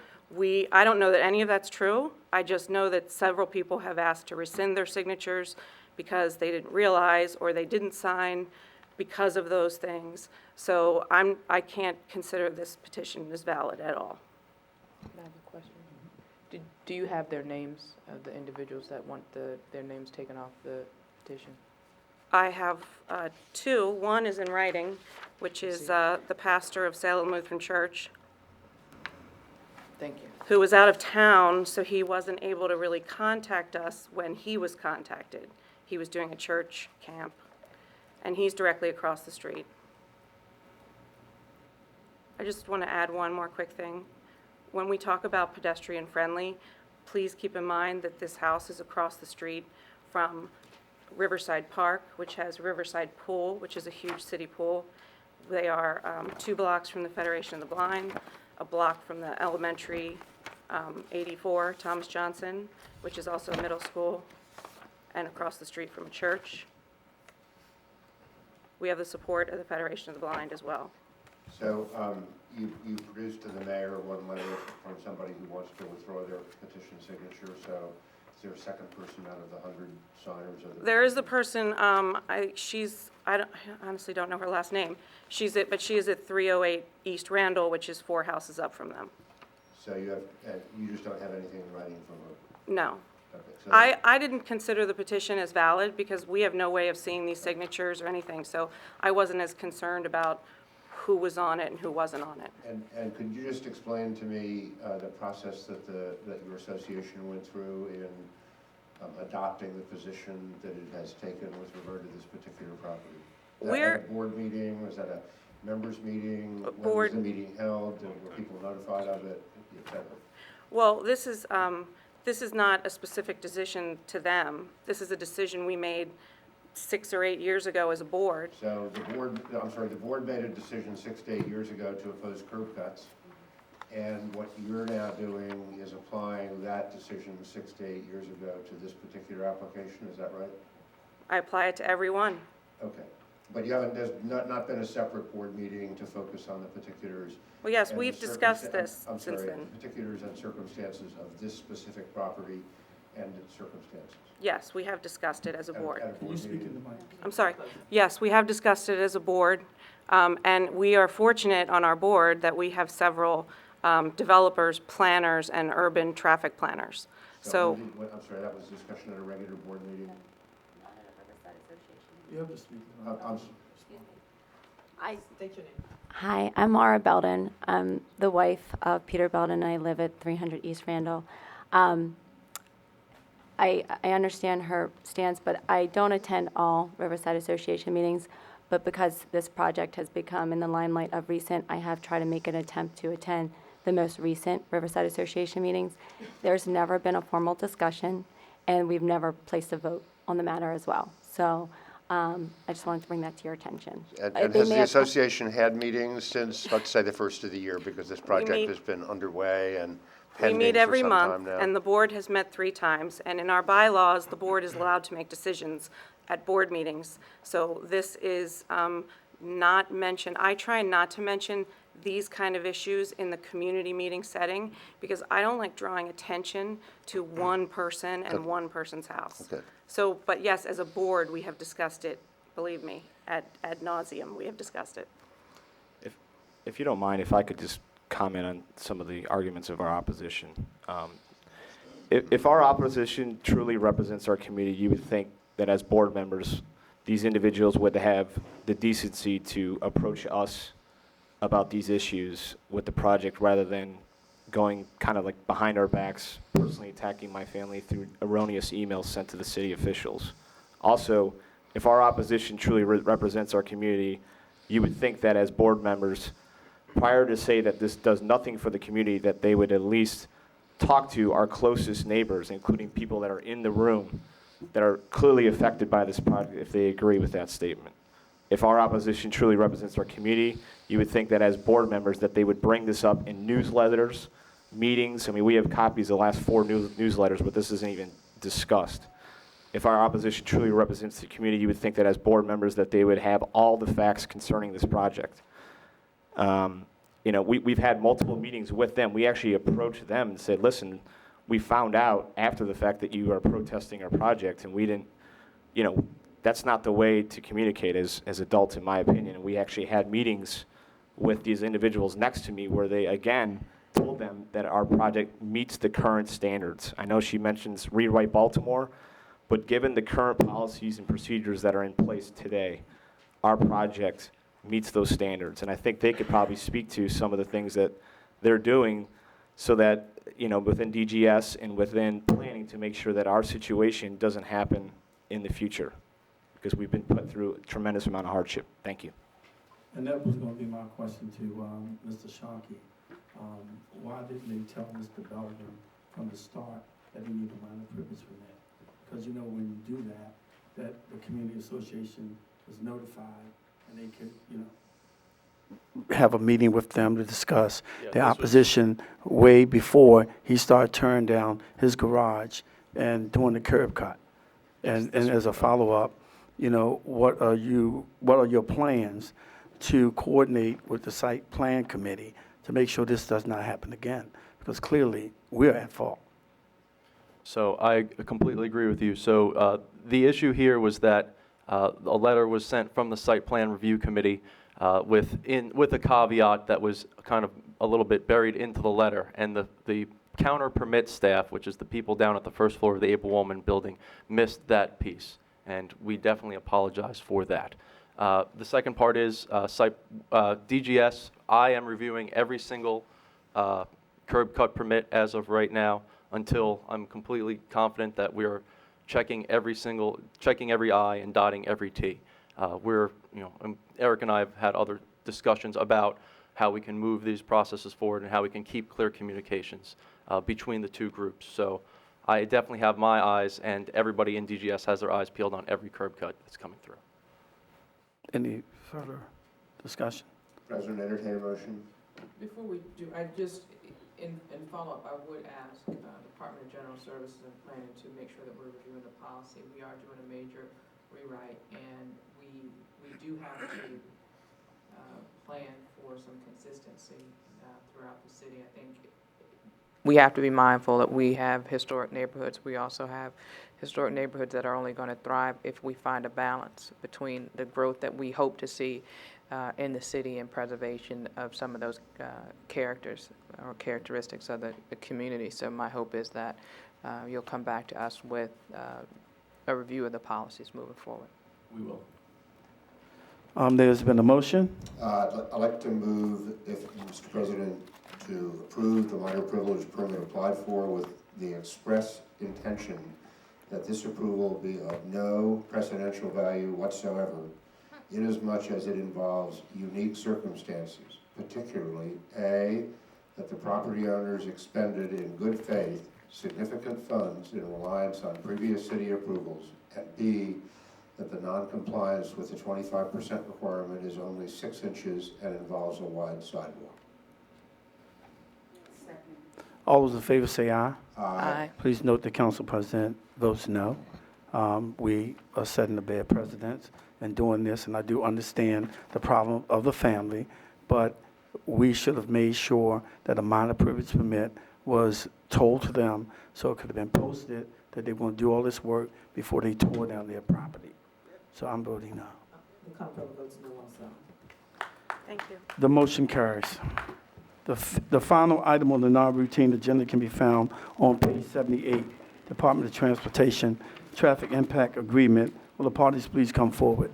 I don't know that any of that's true. I just know that several people have asked to rescind their signatures because they didn't realize or they didn't sign because of those things. So I can't consider this petition as valid at all. I have a question. Do you have their names of the individuals that want their names taken off the petition? I have 2. One is in writing, which is the pastor of Salem Lutheran Church, Thank you. who was out of town, so he wasn't able to really contact us when he was contacted. He was doing a church camp, and he's directly across the street. I just want to add one more quick thing. When we talk about pedestrian friendly, please keep in mind that this house is across the street from Riverside Park, which has Riverside Pool, which is a huge city pool. They are 2 blocks from the Federation of the Blind, a block from the elementary 84, Thomas Johnson, which is also a middle school, and across the street from a church. We have the support of the Federation of the Blind as well. So you produced to the mayor one letter from somebody who wants to withdraw their petition signature. So is there a second person out of the 100 signers? There is the person, I honestly don't know her last name. She is at 308 East Randall, which is 4 houses up from them. So you just don't have anything in writing from her? No. Okay, so I didn't consider the petition as valid because we have no way of seeing these signatures or anything, so I wasn't as concerned about who was on it and who wasn't on it. And could you just explain to me the process that your association went through in adopting the position that it has taken with regard to this particular property? Was that at a board meeting? Was that a members meeting? When was the meeting held? Were people notified of it, et cetera? Well, this is not a specific decision to them. This is a decision we made 6 or 8 years ago as a board. So the board made a decision 6 to 8 years ago to oppose curb cuts, and what you're now doing is applying that decision 6 to 8 years ago to this particular application, is that right? I apply it to everyone. Okay, but there's not been a separate board meeting to focus on the particulars? Well, yes, and we've the discussed this I'm since sorry, then. the particulars and circumstances of this specific property and its circumstances? Yes, we have discussed it as a board. Can you speak in the mic? I'm sorry. Yes, we have discussed it as a board, and we are fortunate on our board that we have several developers, planners, and urban traffic planners. So I'm sorry, that was discussion at a regular board meeting? You have to speak. Hi, I'm Mara Belden. I'm the wife of Peter Belden. I live at 300 East Randall. I understand her stance, but I don't attend all Riverside Association meetings. But because this project has become in the limelight of recent, I have tried to make an attempt to attend the most recent Riverside Association meetings. There's never been a formal discussion, and we've never placed a vote on the matter as well. So I just wanted to bring that to your attention. And has the association had meetings since, let's say, the first of the year, because this project has been underway and we meet every for some time month, now? and the board has met 3 times. And in our bylaws, the board is allowed to make decisions at board meetings. So this is not mentioned. I try not to mention these kind of issues in the community meeting setting, because I don't like drawing attention to one person and one person's house. Okay. So, but yes, as a board, we have discussed it, believe me, ad nauseum, we have discussed it. If you don't mind, if I could just comment on some of the arguments of our opposition. If our opposition truly represents our community, you would think that as board members, these individuals would have the decency to approach us about these issues with the project rather than going kind of like behind our backs, personally attacking my family through erroneous emails sent to the city officials. Also, if our opposition truly represents our community, you would think that as board members, prior to say that this does nothing for the community, that they would at least talk to our closest neighbors, including people that are in the room that are clearly affected by this project, if they agree with that statement. If our opposition truly represents our community, you would think that as board members that they would bring this up in newsletters, meetings. I mean, we have copies of the last 4 newsletters, but this isn't even discussed. If our opposition truly represents the community, you would think that as board members that they would have all the facts concerning this project. You know, we've had multiple meetings with them. We actually approached them and said, listen, we found out after the fact that you are protesting our project, and we didn't, you know, that's not the way to communicate as adults, in my opinion. And we actually had meetings with these individuals next to me where they, again, told them that our project meets the current standards. I know she mentions Rewrite Baltimore, but given the current policies and procedures that are in place today, our project meets those standards. And I think they could probably speak to some of the things that they're doing so that, you know, within DGS and within planning to make sure that our situation doesn't happen in the future, because we've been put through a tremendous amount of hardship. Thank you. And that was going to be my question to Mr. Sharkey. Why didn't they tell Mr. Belden from the start that he needed a minor privilege permit? Because, you know, when you do that, that the community association was notified and they could, you know, have a meeting with them to discuss the opposition way before he started tearing down his garage and doing the curb cut. And as a follow-up, you know, what are your plans to coordinate with the site plan committee to make sure this does not happen again? Because clearly, we're at fault. So I completely agree with you. So the issue here was that a letter was sent from the Site Plan Review Committee with a caveat that was kind of a little bit buried into the letter. And the counter permit staff, which is the people down at the first floor of the Able Woman building, missed that piece. And we definitely apologize for that. The second part is DGS. I am reviewing every single curb cut permit as of right now until I'm completely confident that we are checking every I and dotting every T. Eric and I have had other discussions about how we can move these processes forward and how we can keep clear communications between the two groups. So I definitely have my eyes, and everybody in DGS has their eyes peeled on every curb cut that's coming through. Any further discussion? President, entertain a motion. Before we do, I just, in follow-up, I would ask Department of General Services and Planning to make sure that we're reviewing the policy. We are doing a major rewrite, and we do have to plan for some consistency throughout the city. I think we have to be mindful that we have historic neighborhoods. We also have historic neighborhoods that are only going to thrive if we find a balance between the growth that we hope to see in the city and preservation of some of those characters or characteristics of the community. So my hope is that you'll come back to us with a review of the policies moving forward. We will. There's been a motion. I'd like to move, if Mr. President, to approve the minor privilege permit applied for with the express intention that this approval be of no precedential value whatsoever, inasmuch as it involves unique circumstances, particularly A, that the property owners expended in good faith significant funds in reliance on previous city approvals, and B, that the non-compliance with the 25% requirement is only 6 inches and involves a wide sidewalk. All those in favor say aye. Aye. Please note the council president votes no. We are setting a bad precedent in doing this, and I do understand the problem of the family, but we should have made sure that a minor privilege permit was told to them, so it could have been posted that they want to do all this work before they tore down their property. So I'm voting no. The comptroller votes no also. Thank you. The motion carries. The final item on the non-routine agenda can be found on page 78, Department of Transportation Traffic Impact Agreement. Will the parties please come forward?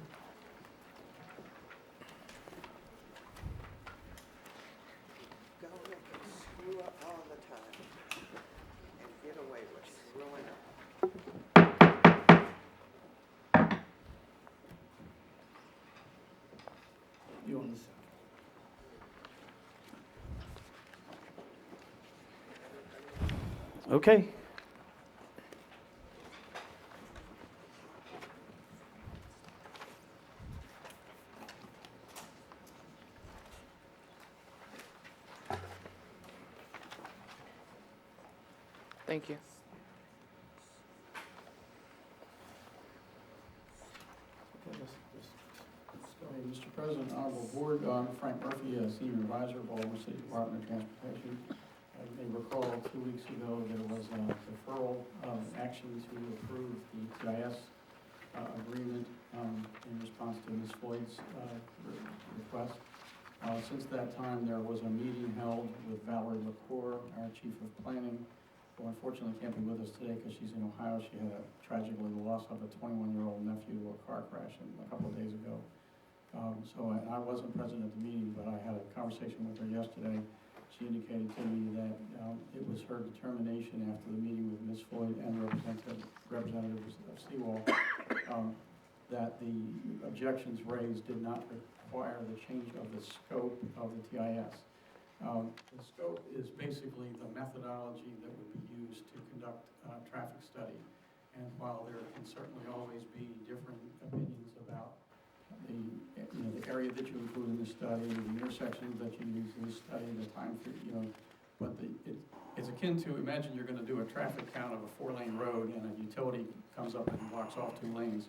You on this side. Okay. Thank you. Mr. President, Honorable Board, I'm Frank Murphy, Senior Advisor, Baltimore City Department of Transportation. You may recall 2 weeks ago there was a deferral action to approve the TIS agreement in response to Ms. Floyd's request. Since that time, there was a meeting held with Valerie LaCour, our Chief of Planning, who unfortunately can't be with us today because she's in Ohio. She had tragically the loss of a 21-year-old nephew to a car crash a couple of days ago. And I wasn't present at the meeting, but I had a conversation with her yesterday. She indicated to me that it was her determination after the meeting with Ms. Floyd and representatives of Seawall that the objections raised did not require the change of the scope of the TIS. The scope is basically the methodology that would be used to conduct a traffic study. And while there can certainly always be different opinions about the area that you include in the study, the intersections that you use in the study, the time for, but it's akin to, imagine you're going to do a traffic count of a 4-lane road and a utility comes up and blocks off 2 lanes.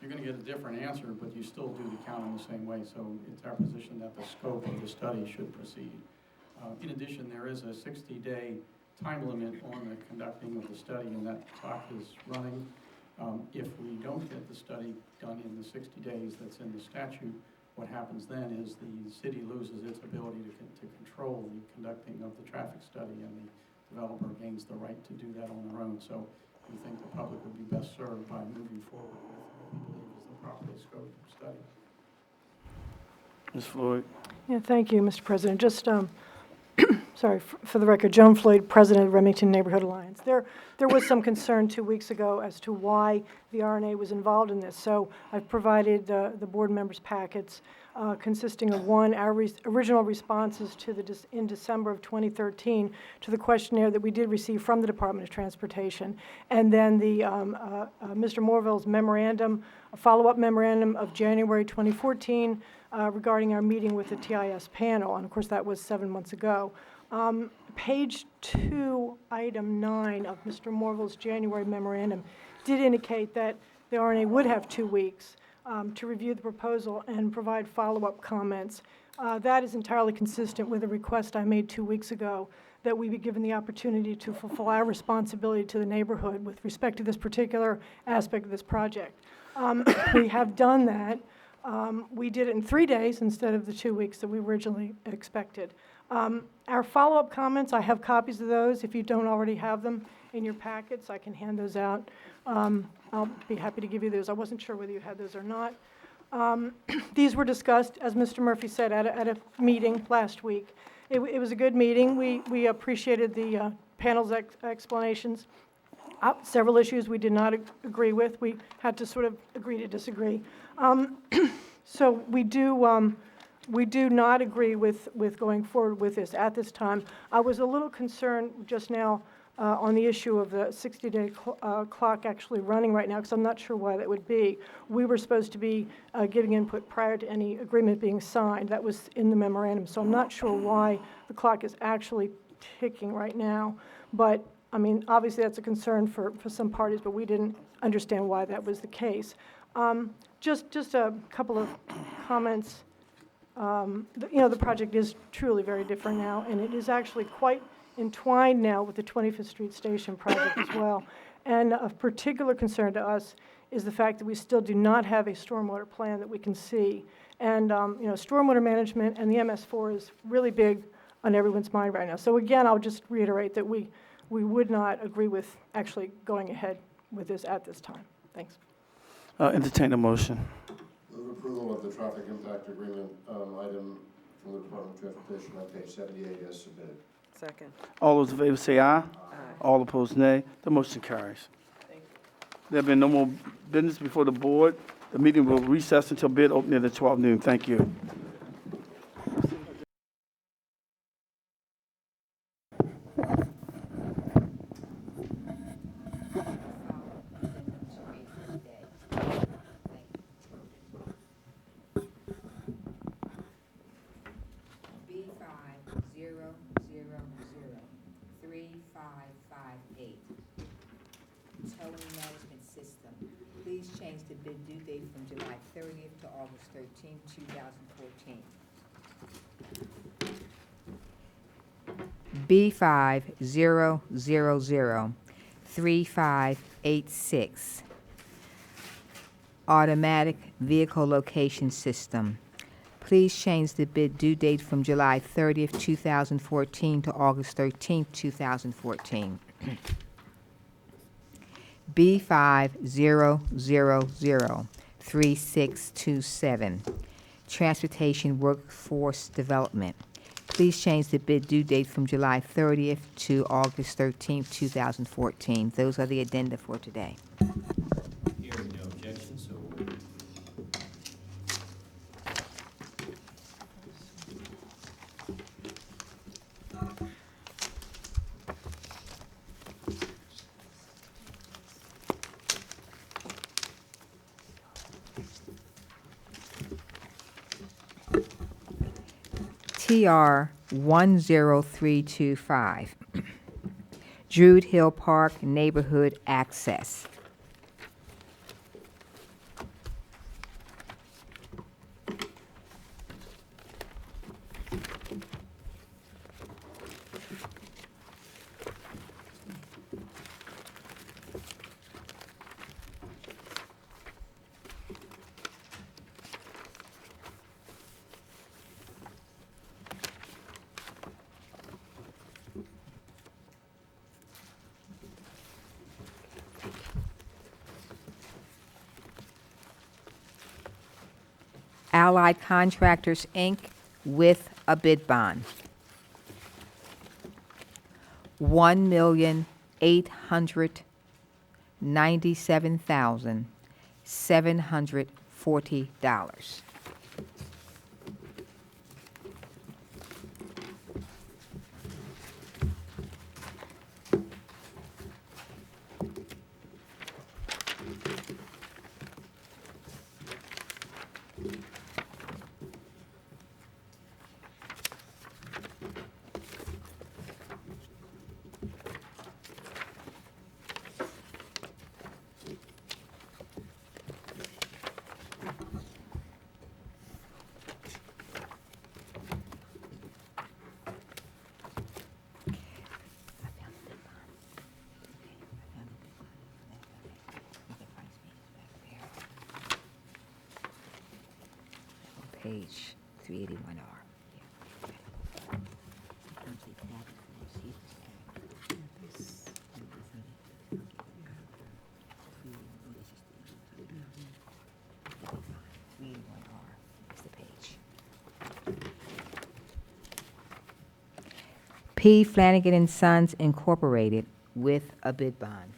You're going to get a different answer, but you still do the count in the same way. So it's our position that the scope of the study should proceed. In addition, there is a 60-day time limit on the conducting of the study, and that clock is running. If we don't get the study done in the 60 days that's in the statute, what happens then is the city loses its ability to control the conducting of the traffic study, and the developer gains the right to do that on their own. So we think the public would be best served by moving forward with what we believe is the proper scope of study. Ms. Floyd. Yeah, thank you, Mr. President. Just sorry, for the record, Joan Floyd, President of Remington Neighborhood Alliance. There was some concern 2 weeks ago as to why the RNA was involved in this. So I've provided the board members' packets consisting of one, our original responses to in December of 2013 to the questionnaire that we did receive from the Department of Transportation, and then the Mr. Morville's memorandum, a follow-up memorandum of January 2014 regarding our meeting with the TIS panel, and of course that was 7 months ago. Page 2, item 9 of Mr. Morville's January memorandum did indicate that the RNA would have 2 weeks to review the proposal and provide follow-up comments. That is entirely consistent with a request I made 2 weeks ago that we be given the opportunity to fulfill our responsibility to the neighborhood with respect to this particular aspect of this project. We have done that. We did it in 3 days instead of the 2 weeks that we originally expected. Our follow-up comments, I have copies of those. If you don't already have them in your packets, I can hand those out. I'll be happy to give you those. I wasn't sure whether you had those or not. These were discussed, as Mr. Murphy said, at a meeting last week. It was a good meeting. We appreciated the panel's explanations. Several issues we did not agree with. We had to sort of agree to disagree. So we do not agree with going forward with this at this time. I was a little concerned just now on the issue of the 60-day clock actually running right now, because I'm not sure why that would be. We were supposed to be giving input prior to any agreement being signed. That was in the memorandum, so I'm not sure why the clock is actually ticking right now. But, I mean, obviously that's a concern for some parties, but we didn't understand why that was the case. Just a couple of comments The project is truly very different now, and it is actually quite entwined now with the 25th Street Station project as well. And of particular concern to us is the fact that we still do not have a stormwater plan that we can see. And, stormwater management and the MS4 is really big on everyone's mind right now. So again, I'll just reiterate that we would not agree with actually going ahead with this at this time. Thanks. Entertain a motion. Move approval of the traffic impact agreement item from the Department of Transportation on page 78 as submitted. Second. All those in favor say aye. All opposed, nay. The motion carries. There have been no more business before the board. The meeting will recess until bid opening at 12 noon. Thank you. B50003558. Towing management system. Please change the bid due date from July 30th to August 13th, 2014. B50003586. Automatic vehicle location system. Please change the bid due date from July 30th, 2014 to August 13th, 2014. B50003627. Transportation Workforce Development. Please change the bid due date from July 30th to August 13th, 2014. Those are the addenda for today. Hearing no objection, so ordered. TR 10325. Druid Hill Park Neighborhood Access. Allied Contractors, Inc., with a bid bond. $1,897,740. Page 381R. P. Flanagan and Sons Incorporated with a bid bond.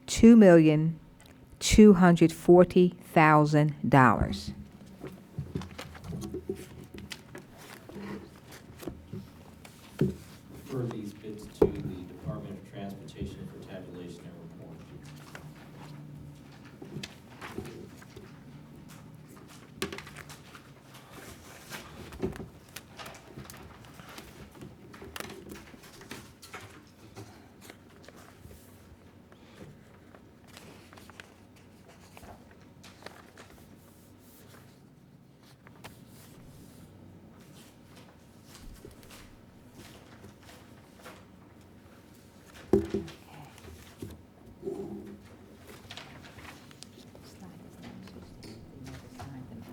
$2,240,000. Refer these bids to the Department of Transportation for tabulation and report. I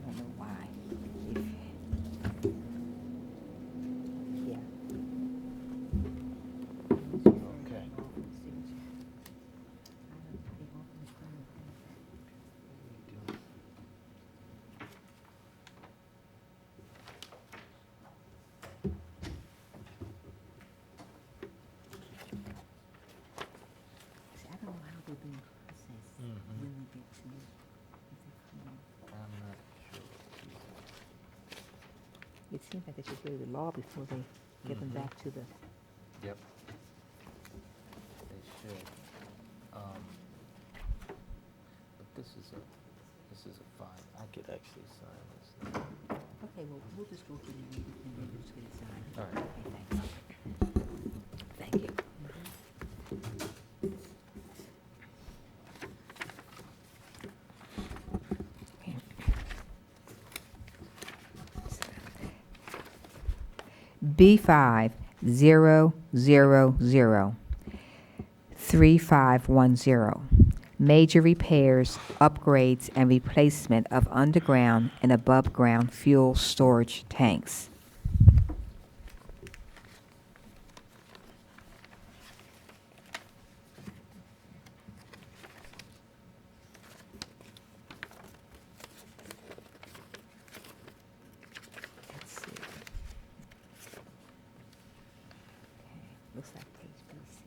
don't know why. Yeah. Okay. See, I don't know how they've been processed when they get to you. I'm not sure. It seems like they should go to the law before they give them back to the. Yep. They should. But this is a fine. I could actually sign this now. Okay, well, we'll just go through the and then just get it signed. All right. Okay, thanks. Thank you. B50003510. Major repairs, upgrades, and replacement of underground and above-ground fuel storage tanks. Let's see. Okay, looks like page B6.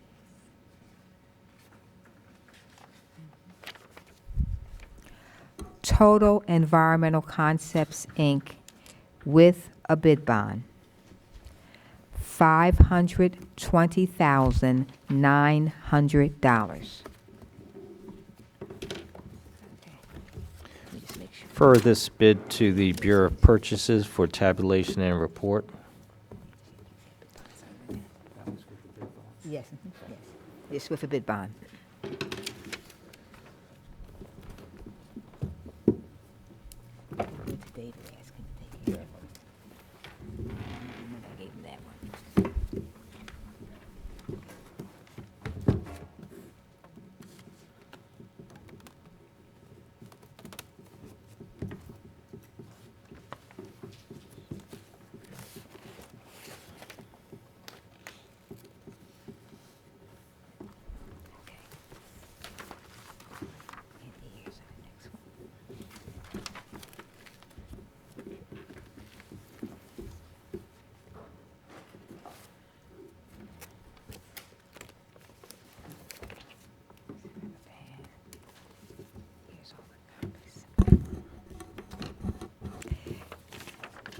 Total Environmental Concepts, Inc., with a bid bond, $520,900. Refer this bid to the Bureau of Purchases for tabulation and report. Yes, yes. It's with a bid bond. David asked him to take care of them. I gave him that one.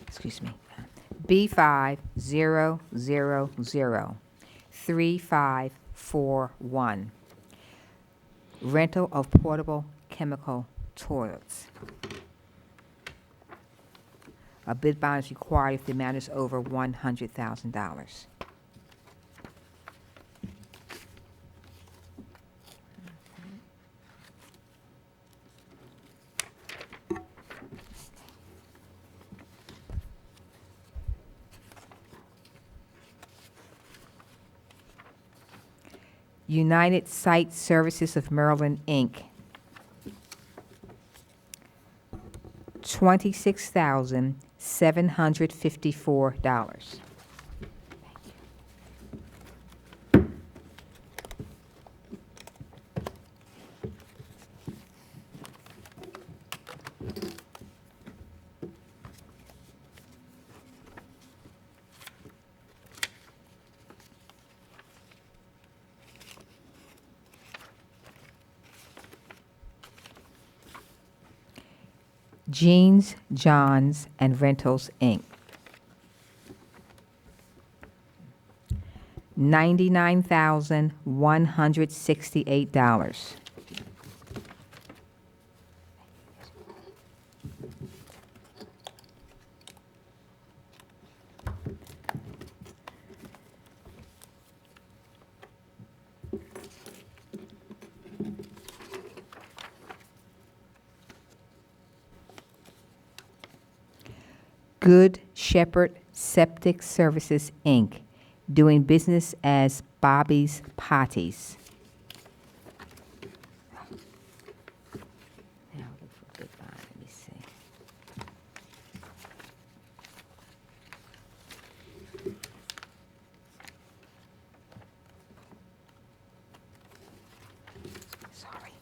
Excuse me, B50003541, rental of portable chemical toilets. A bid bond is required if the amount is over $100,000. United Site Services of Maryland, Inc., $26,754. Jeans, Johns, and Rentals, Inc., $99,168. Good Shepherd Septic Services, Inc., doing business as Bobby's Potties. Now look for Big Bond. Let me see. Sorry.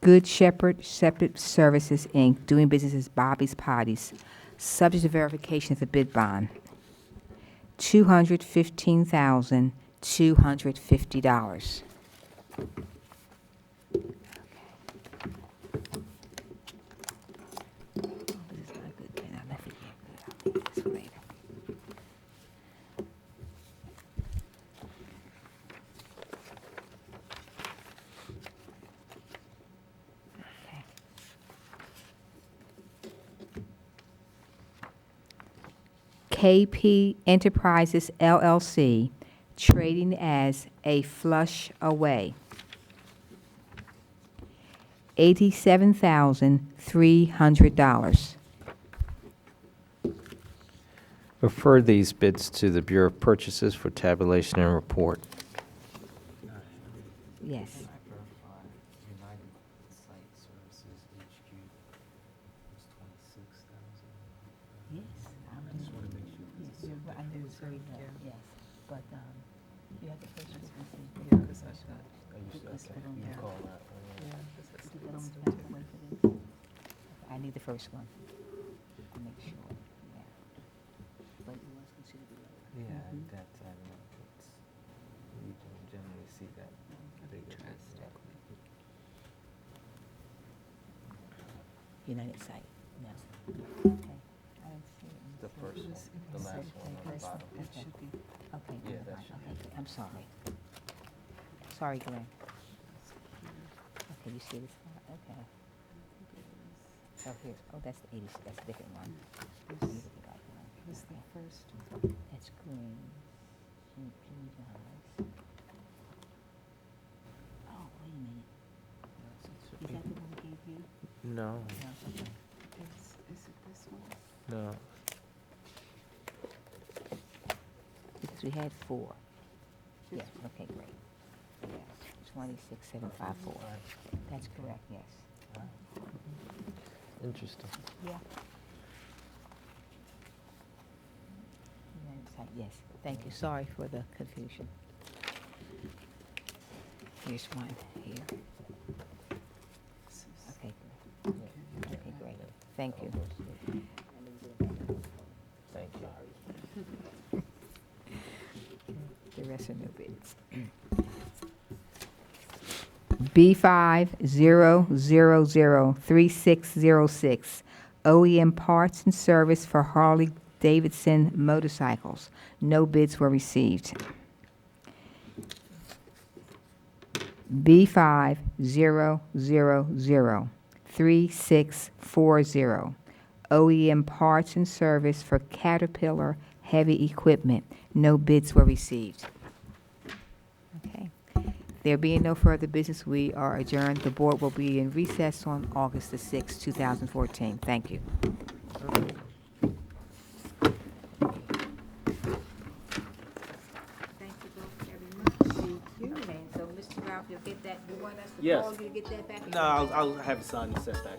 Good Shepherd Septic Services, Inc., doing business as Bobby's Potties, subject to verification of the bid bond, $215,250. KP Enterprises LLC, trading as A Flush Away, $87,300. Refer these bids to the Bureau of Purchases for tabulation and report. Yes. United Site Services HQ was 26,000. Yes. I just want to make sure. I knew it's very low, yes. But you have the first one. Oh, you said, okay, you can call that one. I need the first one. To make sure, yeah. But it was considered low. Yeah, that time, it's, you can generally see that bigger. United Site, no. Okay. I didn't see it. The first one, the last one on the bottom. It should be. Okay, Yeah, never that mind. should Okay, I'm sorry. Sorry, Glenn. Okay, you see this one? Okay. Oh, here, oh, that's the 80, that's a different one. What's the first? That's green. Oh, wait a minute. Is that the one we gave you? No, No, okay. Is it this one? no. Because we had 4. Yes, okay, great. Yes, 26754. That's correct, yes. Interesting. Yeah. United Site, yes. Thank you. Sorry for the confusion. Here's one here. Okay, great. Okay, great. Thank you. Thank you. The rest are no bids. B50003606, OEM parts and service for Harley-Davidson motorcycles. No bids were received. B50003640, OEM parts and service for Caterpillar heavy equipment. No bids were received. Okay. There being no further business, we are adjourned. The board will be in recess on August the 6th, 2014. Thank you. Thank you both very much. Thank you. Okay, so Mr. Ralph, you'll get that, you want us to Yes. call you to get that back? No, I'll have it signed and sent back.